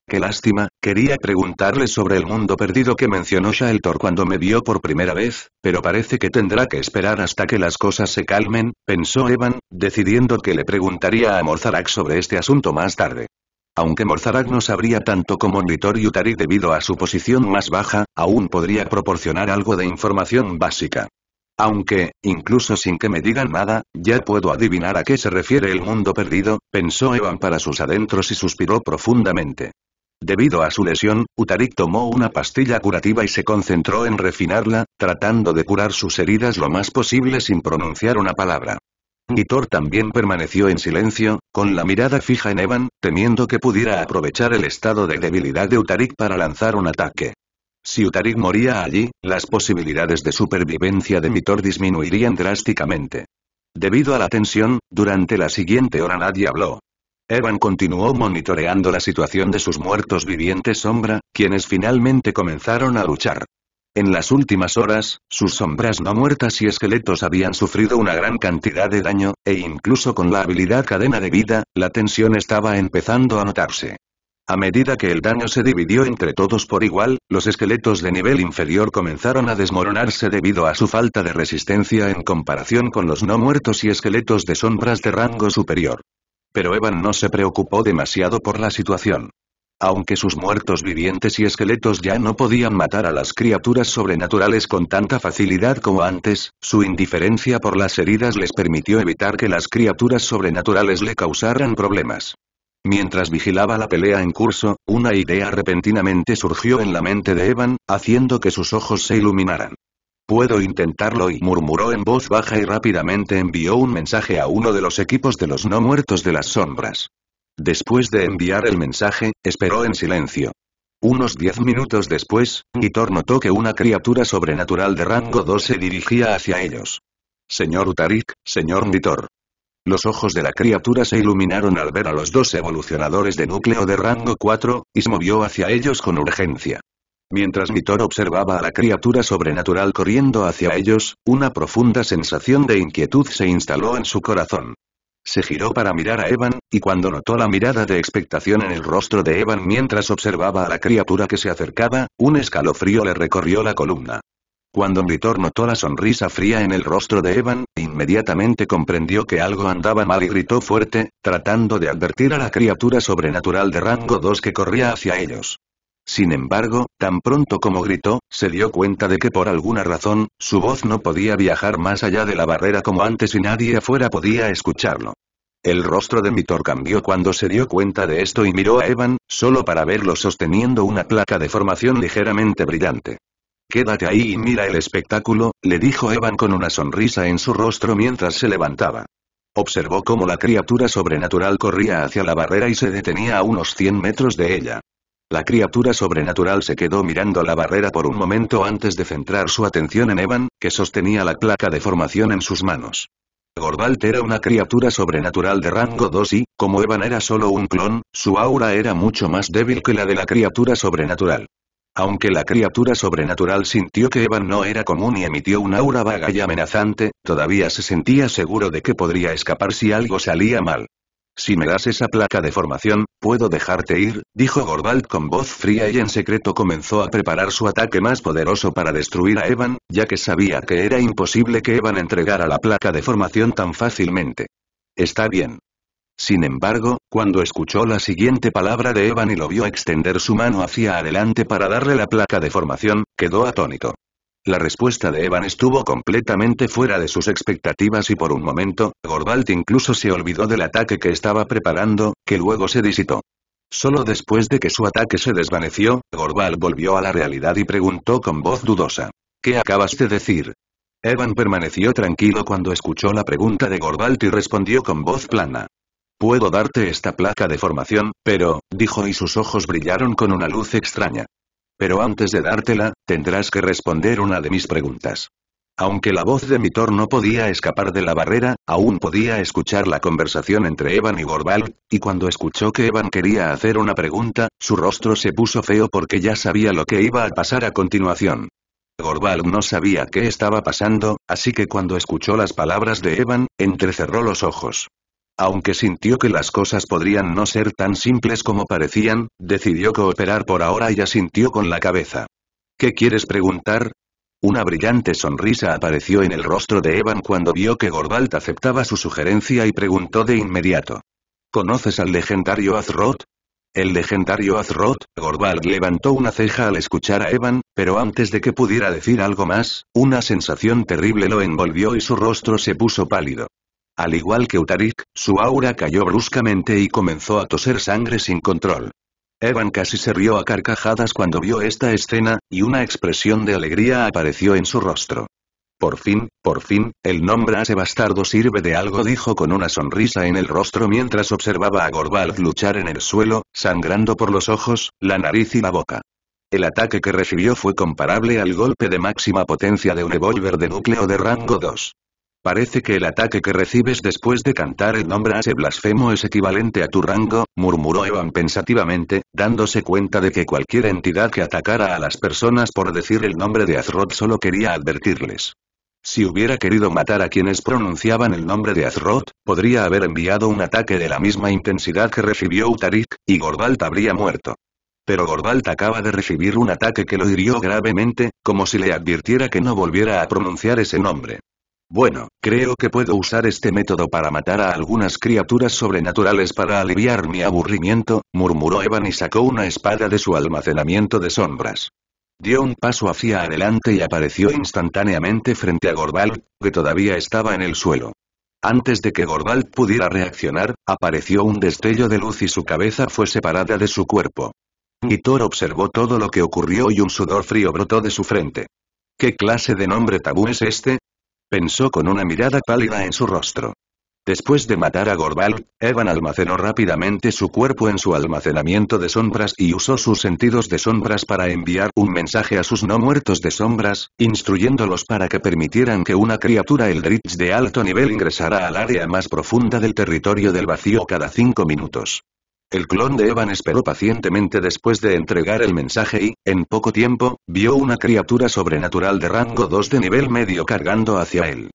Qué lástima, quería preguntarle sobre el mundo perdido que mencionó Sheltor cuando me vio por primera vez, pero parece que tendrá que esperar hasta que las cosas se calmen, pensó Evan, decidiendo que le preguntaría a Morzarak sobre este asunto más tarde. Aunque Morzarak no sabría tanto como Nitor y Utarik debido a su posición más baja, aún podría proporcionar algo de información básica. Aunque, incluso sin que me digan nada, ya puedo adivinar a qué se refiere el mundo perdido, pensó Evan para sus adentros y suspiró profundamente. Debido a su lesión, Utarik tomó una pastilla curativa y se concentró en refinarla, tratando de curar sus heridas lo más posible sin pronunciar una palabra. Nitor también permaneció en silencio, con la mirada fija en Evan, temiendo que pudiera aprovechar el estado de debilidad de Utarik para lanzar un ataque. Si Utarik moría allí, las posibilidades de supervivencia de Nitor disminuirían drásticamente. Debido a la tensión, durante la siguiente hora nadie habló. Evan continuó monitoreando la situación de sus muertos vivientes sombra, quienes finalmente comenzaron a luchar. En las últimas horas, sus sombras no muertas y esqueletos habían sufrido una gran cantidad de daño, e incluso con la habilidad cadena de vida, la tensión estaba empezando a notarse. A medida que el daño se dividió entre todos por igual, los esqueletos de nivel inferior comenzaron a desmoronarse debido a su falta de resistencia en comparación con los no muertos y esqueletos de sombras de rango superior. Pero Evan no se preocupó demasiado por la situación. Aunque sus muertos vivientes y esqueletos ya no podían matar a las criaturas sobrenaturales con tanta facilidad como antes, su indiferencia por las heridas les permitió evitar que las criaturas sobrenaturales le causaran problemas. Mientras vigilaba la pelea en curso, una idea repentinamente surgió en la mente de Evan, haciendo que sus ojos se iluminaran. «Puedo intentarlo», y murmuró en voz baja y rápidamente envió un mensaje a uno de los equipos de los no muertos de las sombras. Después de enviar el mensaje, esperó en silencio. Unos 10 minutos después, Gitor notó que una criatura sobrenatural de rango 2 se dirigía hacia ellos. «Señor Utarik, señor Gitor». Los ojos de la criatura se iluminaron al ver a los dos evolucionadores de núcleo de rango 4, y se movió hacia ellos con urgencia. Mientras Gitor observaba a la criatura sobrenatural corriendo hacia ellos, una profunda sensación de inquietud se instaló en su corazón. Se giró para mirar a Evan, y cuando notó la mirada de expectación en el rostro de Evan mientras observaba a la criatura que se acercaba, un escalofrío le recorrió la columna. Cuando Gitor notó la sonrisa fría en el rostro de Evan, inmediatamente comprendió que algo andaba mal y gritó fuerte, tratando de advertir a la criatura sobrenatural de rango 2 que corría hacia ellos. Sin embargo, tan pronto como gritó, se dio cuenta de que por alguna razón, su voz no podía viajar más allá de la barrera como antes y nadie afuera podía escucharlo. El rostro de Gitor cambió cuando se dio cuenta de esto y miró a Evan, solo para verlo sosteniendo una placa de formación ligeramente brillante. «Quédate ahí y mira el espectáculo», le dijo Evan con una sonrisa en su rostro mientras se levantaba. Observó cómo la criatura sobrenatural corría hacia la barrera y se detenía a unos 100 metros de ella. La criatura sobrenatural se quedó mirando la barrera por un momento antes de centrar su atención en Evan, que sostenía la placa de formación en sus manos. Gorbalt era una criatura sobrenatural de rango 2 y, como Evan era solo un clon, su aura era mucho más débil que la de la criatura sobrenatural. Aunque la criatura sobrenatural sintió que Evan no era común y emitió un aura vaga y amenazante, todavía se sentía seguro de que podría escapar si algo salía mal. «Si me das esa placa de formación, puedo dejarte ir», dijo Gorbalt con voz fría y en secreto comenzó a preparar su ataque más poderoso para destruir a Evan, ya que sabía que era imposible que Evan entregara la placa de formación tan fácilmente. «Está bien». Sin embargo, cuando escuchó la siguiente palabra de Evan y lo vio extender su mano hacia adelante para darle la placa de formación, quedó atónito. La respuesta de Evan estuvo completamente fuera de sus expectativas y por un momento, Gorbalt incluso se olvidó del ataque que estaba preparando, que luego se disipó. Solo después de que su ataque se desvaneció, Gorbalt volvió a la realidad y preguntó con voz dudosa. «¿Qué acabas de decir?» Evan permaneció tranquilo cuando escuchó la pregunta de Gorbalt y respondió con voz plana. «Puedo darte esta placa de formación, pero», dijo y sus ojos brillaron con una luz extraña. «Pero antes de dártela, tendrás que responder una de mis preguntas». Aunque la voz de Gitor no podía escapar de la barrera, aún podía escuchar la conversación entre Evan y Gorbalt, y cuando escuchó que Evan quería hacer una pregunta, su rostro se puso feo porque ya sabía lo que iba a pasar a continuación. Gorbalt no sabía qué estaba pasando, así que cuando escuchó las palabras de Evan, entrecerró los ojos. Aunque sintió que las cosas podrían no ser tan simples como parecían, decidió cooperar por ahora y asintió con la cabeza. «¿Qué quieres preguntar?» Una brillante sonrisa apareció en el rostro de Evan cuando vio que Gorbalt aceptaba su sugerencia y preguntó de inmediato. «¿Conoces al legendario Azeroth?» «¿El legendario Azeroth?» Gorbalt levantó una ceja al escuchar a Evan, pero antes de que pudiera decir algo más, una sensación terrible lo envolvió y su rostro se puso pálido. Al igual que Utarik, su aura cayó bruscamente y comenzó a toser sangre sin control. Evan casi se rió a carcajadas cuando vio esta escena, y una expresión de alegría apareció en su rostro. Por fin, el nombre Ase Bastardo sirve de algo, dijo con una sonrisa en el rostro mientras observaba a Gorbalt luchar en el suelo, sangrando por los ojos, la nariz y la boca. El ataque que recibió fue comparable al golpe de máxima potencia de un revólver de núcleo de rango 2. «Parece que el ataque que recibes después de cantar el nombre Ase blasfemo es equivalente a tu rango», murmuró Evan pensativamente, dándose cuenta de que cualquier entidad que atacara a las personas por decir el nombre de Azeroth solo quería advertirles. Si hubiera querido matar a quienes pronunciaban el nombre de Azeroth, podría haber enviado un ataque de la misma intensidad que recibió Utarik, y Gorbalt habría muerto. Pero Gorbalt acaba de recibir un ataque que lo hirió gravemente, como si le advirtiera que no volviera a pronunciar ese nombre. Bueno, creo que puedo usar este método para matar a algunas criaturas sobrenaturales para aliviar mi aburrimiento, murmuró Evan y sacó una espada de su almacenamiento de sombras. Dio un paso hacia adelante y apareció instantáneamente frente a Gordal, que todavía estaba en el suelo. Antes de que Gordal pudiera reaccionar, apareció un destello de luz y su cabeza fue separada de su cuerpo. Thor observó todo lo que ocurrió y un sudor frío brotó de su frente. ¿Qué clase de nombre tabú es este? Pensó con una mirada pálida en su rostro. Después de matar a Gordal, Evan almacenó rápidamente su cuerpo en su almacenamiento de sombras y usó sus sentidos de sombras para enviar un mensaje a sus no muertos de sombras, instruyéndolos para que permitieran que una criatura Eldritch de alto nivel ingresara al área más profunda del territorio del vacío cada 5 minutos. El clon de Evan esperó pacientemente después de entregar el mensaje y, en poco tiempo, vio una criatura sobrenatural de rango 2 de nivel medio cargando hacia él.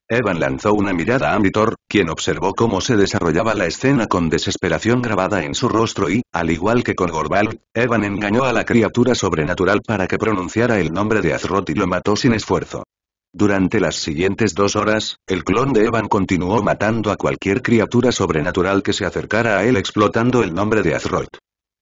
Evan lanzó una mirada a Thor, quien observó cómo se desarrollaba la escena con desesperación grabada en su rostro y, al igual que con Gordal, Evan engañó a la criatura sobrenatural para que pronunciara el nombre de Azeroth y lo mató sin esfuerzo. Durante las siguientes 2 horas, el clon de Evan continuó matando a cualquier criatura sobrenatural que se acercara a él explotando el nombre de Azeroth.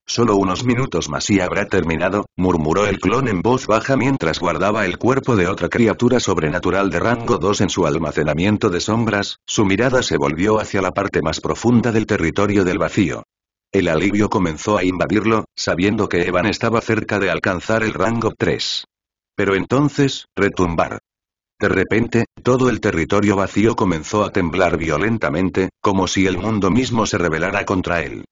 Solo unos minutos más y habrá terminado, murmuró el clon en voz baja mientras guardaba el cuerpo de otra criatura sobrenatural de rango 2 en su almacenamiento de sombras, su mirada se volvió hacia la parte más profunda del territorio del vacío. El alivio comenzó a invadirlo, sabiendo que Evan estaba cerca de alcanzar el rango 3. Pero entonces, retumbar. De repente, todo el territorio vacío comenzó a temblar violentamente, como si el mundo mismo se rebelara contra él.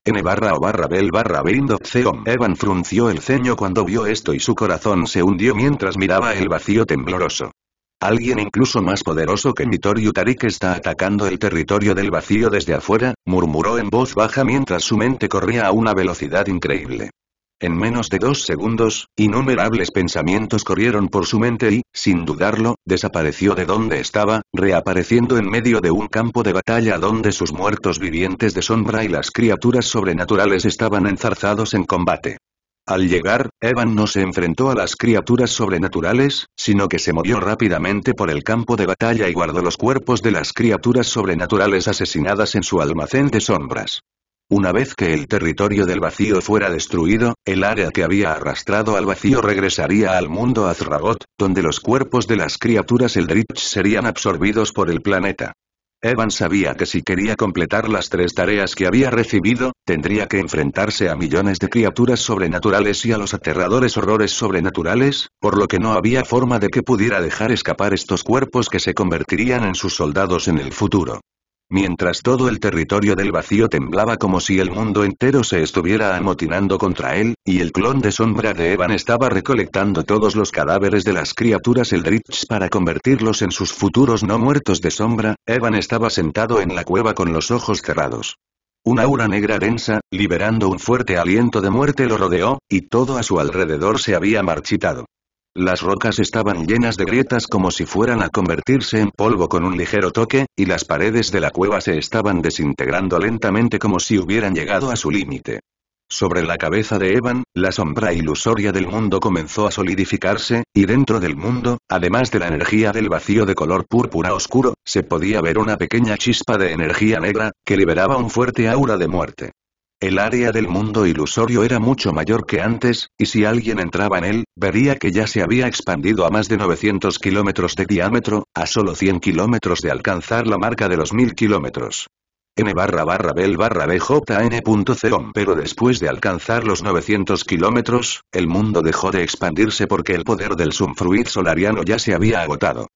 N/O/Bel/Bind/Ceom. Evan frunció el ceño cuando vio esto y su corazón se hundió mientras miraba el vacío tembloroso. Alguien incluso más poderoso que Thor Yutarik está atacando el territorio del vacío desde afuera, murmuró en voz baja mientras su mente corría a una velocidad increíble. En menos de 2 segundos, innumerables pensamientos corrieron por su mente y, sin dudarlo, desapareció de donde estaba, reapareciendo en medio de un campo de batalla donde sus muertos vivientes de sombra y las criaturas sobrenaturales estaban enzarzados en combate. Al llegar, Evan no se enfrentó a las criaturas sobrenaturales, sino que se movió rápidamente por el campo de batalla y guardó los cuerpos de las criaturas sobrenaturales asesinadas en su almacén de sombras. Una vez que el territorio del vacío fuera destruido, el área que había arrastrado al vacío regresaría al mundo Azragoth, donde los cuerpos de las criaturas Eldritch serían absorbidos por el planeta. Evan sabía que si quería completar las 3 tareas que había recibido, tendría que enfrentarse a millones de criaturas sobrenaturales y a los aterradores horrores sobrenaturales, por lo que no había forma de que pudiera dejar escapar estos cuerpos que se convertirían en sus soldados en el futuro. Mientras todo el territorio del vacío temblaba como si el mundo entero se estuviera amotinando contra él, y el clon de sombra de Evan estaba recolectando todos los cadáveres de las criaturas Eldritch para convertirlos en sus futuros no muertos de sombra, Evan estaba sentado en la cueva con los ojos cerrados. Un aura negra densa, liberando un fuerte aliento de muerte lo rodeó, y todo a su alrededor se había marchitado. Las rocas estaban llenas de grietas como si fueran a convertirse en polvo con un ligero toque, y las paredes de la cueva se estaban desintegrando lentamente como si hubieran llegado a su límite. Sobre la cabeza de Evan, la sombra ilusoria del mundo comenzó a solidificarse, y dentro del mundo, además de la energía del vacío de color púrpura oscuro, se podía ver una pequeña chispa de energía negra, que liberaba un fuerte aura de muerte. El área del mundo ilusorio era mucho mayor que antes, y si alguien entraba en él, vería que ya se había expandido a más de 900 kilómetros de diámetro, a solo 100 kilómetros de alcanzar la marca de los 1000 kilómetros. N/Bel/BJN.com. Pero después de alcanzar los 900 kilómetros, el mundo dejó de expandirse porque el poder del Sunfruit solariano ya se había agotado.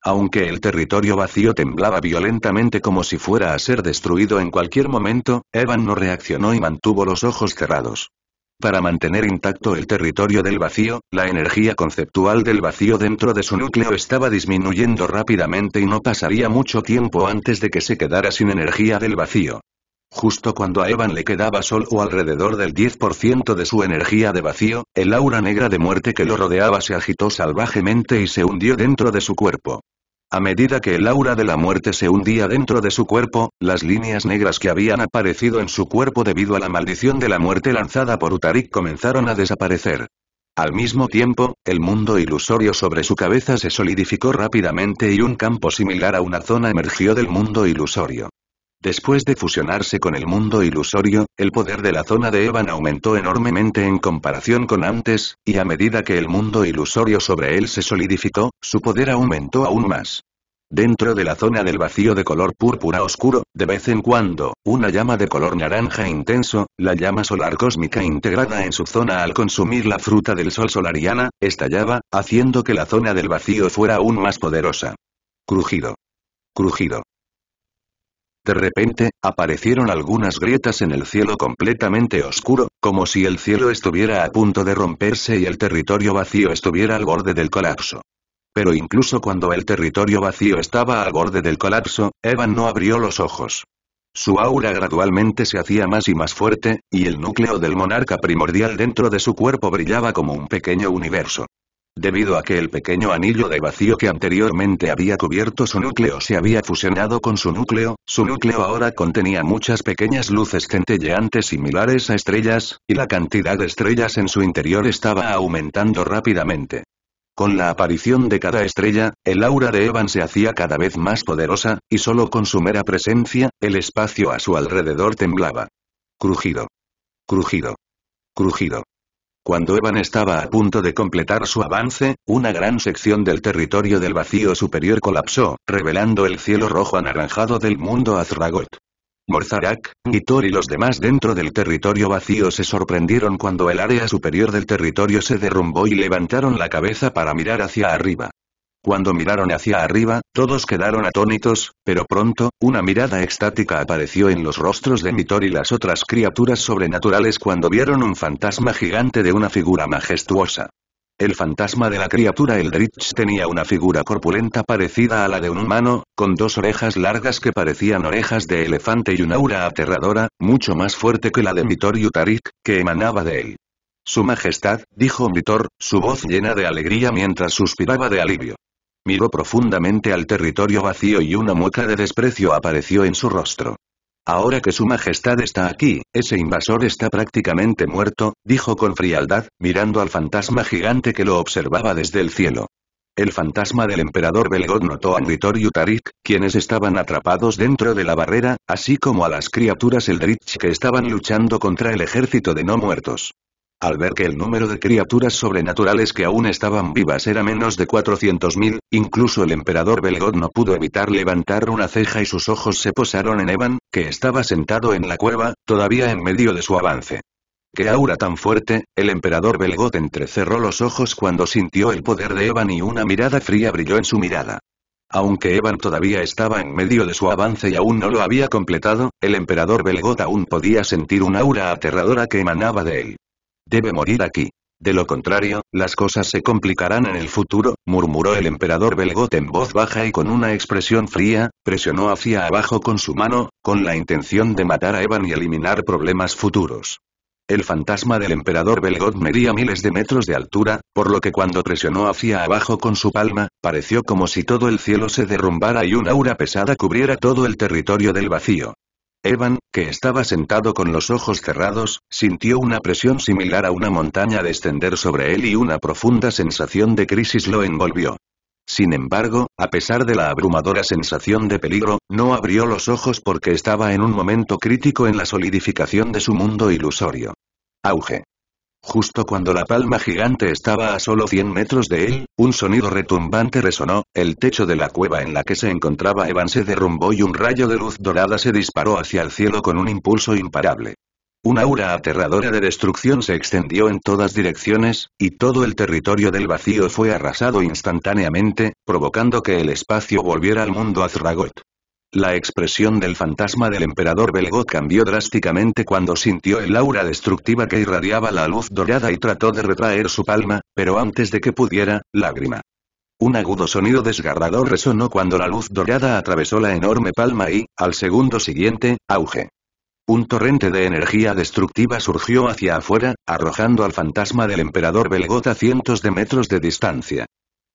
Aunque el territorio vacío temblaba violentamente como si fuera a ser destruido en cualquier momento, Evan no reaccionó y mantuvo los ojos cerrados. Para mantener intacto el territorio del vacío, la energía conceptual del vacío dentro de su núcleo estaba disminuyendo rápidamente y no pasaría mucho tiempo antes de que se quedara sin energía del vacío. Justo cuando a Evan le quedaba solo alrededor del 10% de su energía de vacío, el aura negra de muerte que lo rodeaba se agitó salvajemente y se hundió dentro de su cuerpo. A medida que el aura de la muerte se hundía dentro de su cuerpo, las líneas negras que habían aparecido en su cuerpo debido a la maldición de la muerte lanzada por Utarik comenzaron a desaparecer. Al mismo tiempo, el mundo ilusorio sobre su cabeza se solidificó rápidamente y un campo similar a una zona emergió del mundo ilusorio. Después de fusionarse con el mundo ilusorio, el poder de la zona de Evan aumentó enormemente en comparación con antes, y a medida que el mundo ilusorio sobre él se solidificó, su poder aumentó aún más. Dentro de la zona del vacío de color púrpura oscuro, de vez en cuando, una llama de color naranja intenso, la llama solar cósmica integrada en su zona al consumir la fruta del sol solariana, estallaba, haciendo que la zona del vacío fuera aún más poderosa. Crujido. Crujido. De repente, aparecieron algunas grietas en el cielo completamente oscuro, como si el cielo estuviera a punto de romperse y el territorio vacío estuviera al borde del colapso. Pero incluso cuando el territorio vacío estaba al borde del colapso, Evan no abrió los ojos. Su aura gradualmente se hacía más y más fuerte, y el núcleo del monarca primordial dentro de su cuerpo brillaba como un pequeño universo. Debido a que el pequeño anillo de vacío que anteriormente había cubierto su núcleo se había fusionado con su núcleo ahora contenía muchas pequeñas luces centelleantes similares a estrellas, y la cantidad de estrellas en su interior estaba aumentando rápidamente. Con la aparición de cada estrella, el aura de Evan se hacía cada vez más poderosa, y solo con su mera presencia, el espacio a su alrededor temblaba. Crujido. Crujido. Crujido. Cuando Evan estaba a punto de completar su avance, una gran sección del territorio del vacío superior colapsó, revelando el cielo rojo anaranjado del mundo Azragot. Morzarak, Gitor y los demás dentro del territorio vacío se sorprendieron cuando el área superior del territorio se derrumbó y levantaron la cabeza para mirar hacia arriba. Cuando miraron hacia arriba, todos quedaron atónitos, pero pronto, una mirada extática apareció en los rostros de Mitor y las otras criaturas sobrenaturales cuando vieron un fantasma gigante de una figura majestuosa. El fantasma de la criatura Eldritch tenía una figura corpulenta parecida a la de un humano, con dos orejas largas que parecían orejas de elefante y una aura aterradora, mucho más fuerte que la de Mitor y Utarik, que emanaba de él. Su Majestad, dijo Mitor, su voz llena de alegría mientras suspiraba de alivio. Miró profundamente al territorio vacío y una mueca de desprecio apareció en su rostro. Ahora que su majestad está aquí, ese invasor está prácticamente muerto, dijo con frialdad, mirando al fantasma gigante que lo observaba desde el cielo. El fantasma del emperador Belgod notó a Mitor y Utarik, quienes estaban atrapados dentro de la barrera, así como a las criaturas Eldritch que estaban luchando contra el ejército de no muertos. Al ver que el número de criaturas sobrenaturales que aún estaban vivas era menos de 400.000, incluso el emperador Belgod no pudo evitar levantar una ceja y sus ojos se posaron en Evan, que estaba sentado en la cueva, todavía en medio de su avance. ¡Qué aura tan fuerte! El emperador Belgod entrecerró los ojos cuando sintió el poder de Evan y una mirada fría brilló en su mirada. Aunque Evan todavía estaba en medio de su avance y aún no lo había completado, el emperador Belgod aún podía sentir un aura aterradora que emanaba de él. Debe morir aquí. De lo contrario, las cosas se complicarán en el futuro, murmuró el emperador Belgod en voz baja y con una expresión fría, presionó hacia abajo con su mano, con la intención de matar a Evan y eliminar problemas futuros. El fantasma del emperador Belgod medía miles de metros de altura, por lo que cuando presionó hacia abajo con su palma, pareció como si todo el cielo se derrumbara y un aura pesada cubriera todo el territorio del vacío. Evan, que estaba sentado con los ojos cerrados, sintió una presión similar a una montaña descender sobre él y una profunda sensación de crisis lo envolvió. Sin embargo, a pesar de la abrumadora sensación de peligro, no abrió los ojos porque estaba en un momento crítico en la solidificación de su mundo ilusorio. Auge. Justo cuando la palma gigante estaba a solo 100 metros de él, un sonido retumbante resonó, el techo de la cueva en la que se encontraba Evan se derrumbó y un rayo de luz dorada se disparó hacia el cielo con un impulso imparable. Una aura aterradora de destrucción se extendió en todas direcciones, y todo el territorio del vacío fue arrasado instantáneamente, provocando que el espacio volviera al mundo Azragot. La expresión del fantasma del emperador Belgod cambió drásticamente cuando sintió el aura destructiva que irradiaba la luz dorada y trató de retraer su palma, pero antes de que pudiera, lágrima. Un agudo sonido desgarrador resonó cuando la luz dorada atravesó la enorme palma y, al segundo siguiente, auge. Un torrente de energía destructiva surgió hacia afuera, arrojando al fantasma del emperador Belgod a cientos de metros de distancia.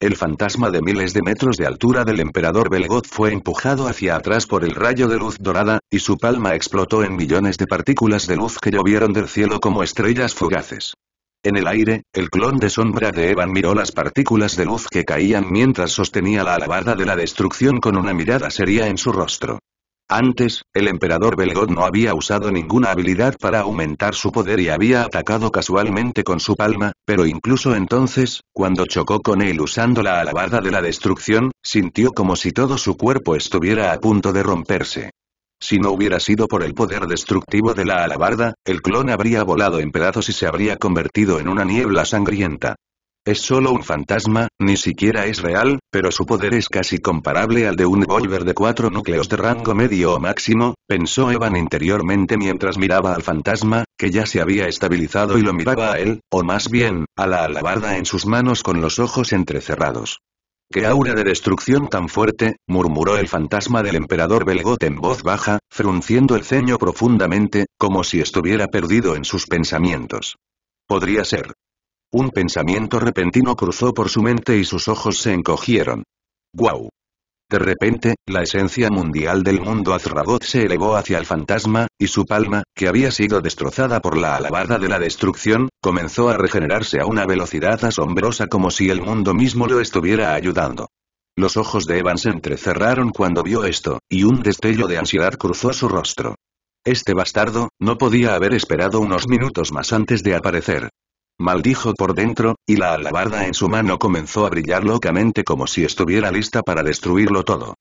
El fantasma de miles de metros de altura del emperador Belgod fue empujado hacia atrás por el rayo de luz dorada, y su palma explotó en millones de partículas de luz que llovieron del cielo como estrellas fugaces. En el aire, el clon de sombra de Evan miró las partículas de luz que caían mientras sostenía la alabarda de la destrucción con una mirada seria en su rostro. Antes, el emperador Belgod no había usado ninguna habilidad para aumentar su poder y había atacado casualmente con su palma, pero incluso entonces, cuando chocó con él usando la alabarda de la destrucción, sintió como si todo su cuerpo estuviera a punto de romperse. Si no hubiera sido por el poder destructivo de la alabarda, el clon habría volado en pedazos y se habría convertido en una niebla sangrienta. Es solo un fantasma, ni siquiera es real, pero su poder es casi comparable al de un Volver de 4 núcleos de rango medio o máximo, pensó Evan interiormente mientras miraba al fantasma, que ya se había estabilizado y lo miraba a él, o más bien, a la alabarda en sus manos con los ojos entrecerrados. ¡Qué aura de destrucción tan fuerte!, murmuró el fantasma del emperador Belgod en voz baja, frunciendo el ceño profundamente, como si estuviera perdido en sus pensamientos. Podría ser. Un pensamiento repentino cruzó por su mente y sus ojos se encogieron. ¡Guau! De repente, la esencia mundial del mundo Azragoth se elevó hacia el fantasma, y su palma, que había sido destrozada por la alabarda de la destrucción, comenzó a regenerarse a una velocidad asombrosa como si el mundo mismo lo estuviera ayudando. Los ojos de Evan se entrecerraron cuando vio esto, y un destello de ansiedad cruzó su rostro. Este bastardo, no podía haber esperado unos minutos más antes de aparecer. Maldijo por dentro, y la alabarda en su mano comenzó a brillar locamente como si estuviera lista para destruirlo todo.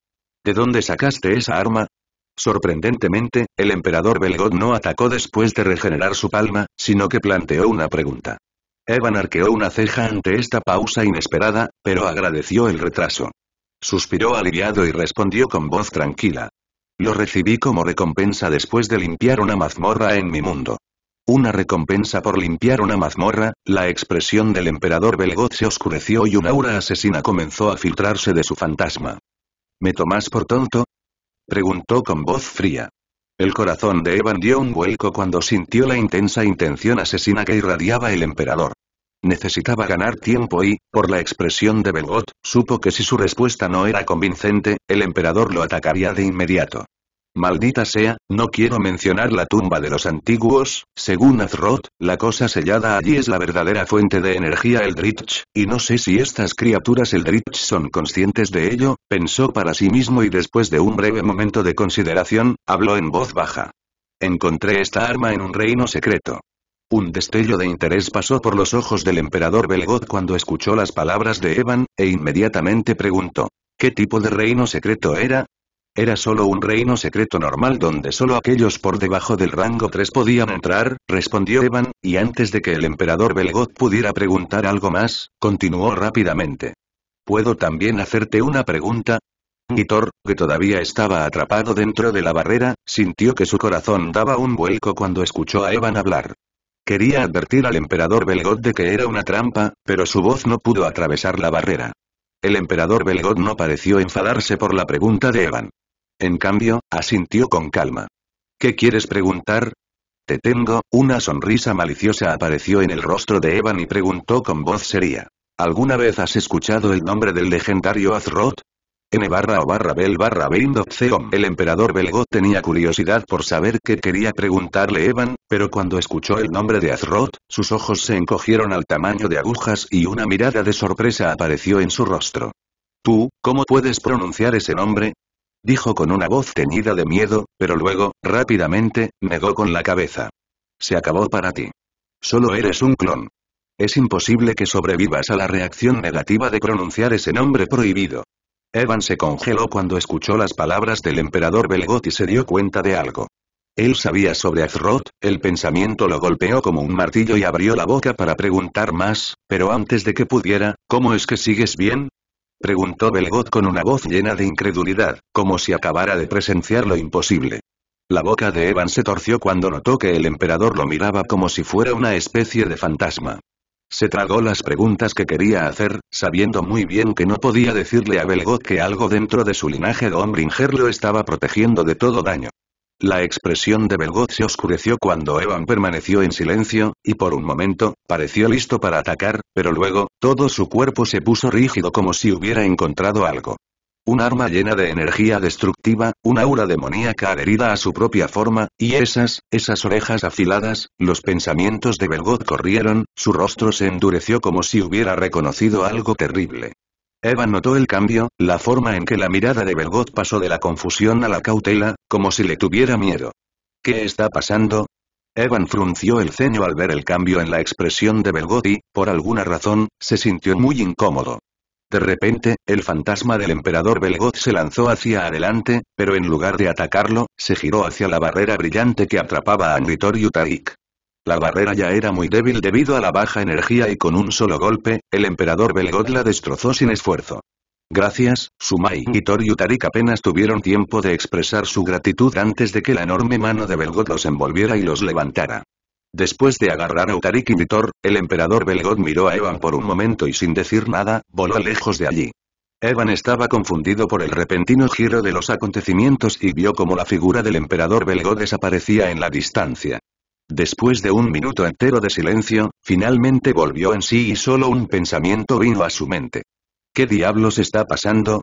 ¿De dónde sacaste esa arma? Sorprendentemente, el emperador Belgod no atacó después de regenerar su palma, sino que planteó una pregunta. Evan arqueó una ceja ante esta pausa inesperada, pero agradeció el retraso. Suspiró aliviado y respondió con voz tranquila. Lo recibí como recompensa después de limpiar una mazmorra en mi mundo. Una recompensa por limpiar una mazmorra. La expresión del emperador Belgod se oscureció y un aura asesina comenzó a filtrarse de su fantasma. ¿Me tomas por tonto?, preguntó con voz fría. El corazón de Evan dio un vuelco cuando sintió la intensa intención asesina que irradiaba el emperador. Necesitaba ganar tiempo y, por la expresión de Belgod, supo que si su respuesta no era convincente, el emperador lo atacaría de inmediato. Maldita sea, no quiero mencionar la tumba de los antiguos. Según Azroth, la cosa sellada allí es la verdadera fuente de energía Eldritch, y no sé si estas criaturas Eldritch son conscientes de ello, pensó para sí mismo y después de un breve momento de consideración, habló en voz baja. Encontré esta arma en un reino secreto. Un destello de interés pasó por los ojos del emperador Belgod cuando escuchó las palabras de Evan, e inmediatamente preguntó. ¿Qué tipo de reino secreto era? Era solo un reino secreto normal donde solo aquellos por debajo del rango 3 podían entrar, respondió Evan, y antes de que el emperador Belgod pudiera preguntar algo más, continuó rápidamente. ¿Puedo también hacerte una pregunta? Gitor, que todavía estaba atrapado dentro de la barrera, sintió que su corazón daba un vuelco cuando escuchó a Evan hablar. Quería advertir al emperador Belgod de que era una trampa, pero su voz no pudo atravesar la barrera. El emperador Belgod no pareció enfadarse por la pregunta de Evan. En cambio, asintió con calma. ¿Qué quieres preguntar? Te tengo. Una sonrisa maliciosa apareció en el rostro de Evan y preguntó con voz seria. ¿Alguna vez has escuchado el nombre del legendario Azroth? N/O/Bel/Beindofzeom. El emperador Belgod tenía curiosidad por saber qué quería preguntarle Evan, pero cuando escuchó el nombre de Azroth, sus ojos se encogieron al tamaño de agujas y una mirada de sorpresa apareció en su rostro. ¿Tú, cómo puedes pronunciar ese nombre? Dijo con una voz teñida de miedo, pero luego, rápidamente, negó con la cabeza. Se acabó para ti. Solo eres un clon. Es imposible que sobrevivas a la reacción negativa de pronunciar ese nombre prohibido. Evan se congeló cuando escuchó las palabras del emperador Belgod y se dio cuenta de algo. Él sabía sobre Azroth, el pensamiento lo golpeó como un martillo y abrió la boca para preguntar más, pero antes de que pudiera, ¿cómo es que sigues bien? Preguntó Belgod con una voz llena de incredulidad, como si acabara de presenciar lo imposible. La boca de Evan se torció cuando notó que el emperador lo miraba como si fuera una especie de fantasma. Se tragó las preguntas que quería hacer, sabiendo muy bien que no podía decirle a Belgod que algo dentro de su linaje Dombringer lo estaba protegiendo de todo daño. La expresión de Belgod se oscureció cuando Evan permaneció en silencio, y por un momento, pareció listo para atacar, pero luego, todo su cuerpo se puso rígido como si hubiera encontrado algo. Un arma llena de energía destructiva, un aura demoníaca adherida a su propia forma, y esas orejas afiladas, los pensamientos de Belgod corrieron, su rostro se endureció como si hubiera reconocido algo terrible. Evan notó el cambio, la forma en que la mirada de Belgod pasó de la confusión a la cautela, como si le tuviera miedo. ¿Qué está pasando? Evan frunció el ceño al ver el cambio en la expresión de Belgod y, por alguna razón, se sintió muy incómodo. De repente, el fantasma del emperador Belgod se lanzó hacia adelante, pero en lugar de atacarlo, se giró hacia la barrera brillante que atrapaba a Anritor Yutarik. La barrera ya era muy débil debido a la baja energía y con un solo golpe, el emperador Belgod la destrozó sin esfuerzo. Gracias, Sumai y Tor Yutarik apenas tuvieron tiempo de expresar su gratitud antes de que la enorme mano de Belgod los envolviera y los levantara. Después de agarrar a Utarik y Vitor, el emperador Belgod miró a Evan por un momento y sin decir nada, voló lejos de allí. Evan estaba confundido por el repentino giro de los acontecimientos y vio como la figura del emperador Belgod desaparecía en la distancia. Después de un minuto entero de silencio, finalmente volvió en sí y solo un pensamiento vino a su mente. ¿Qué diablos está pasando?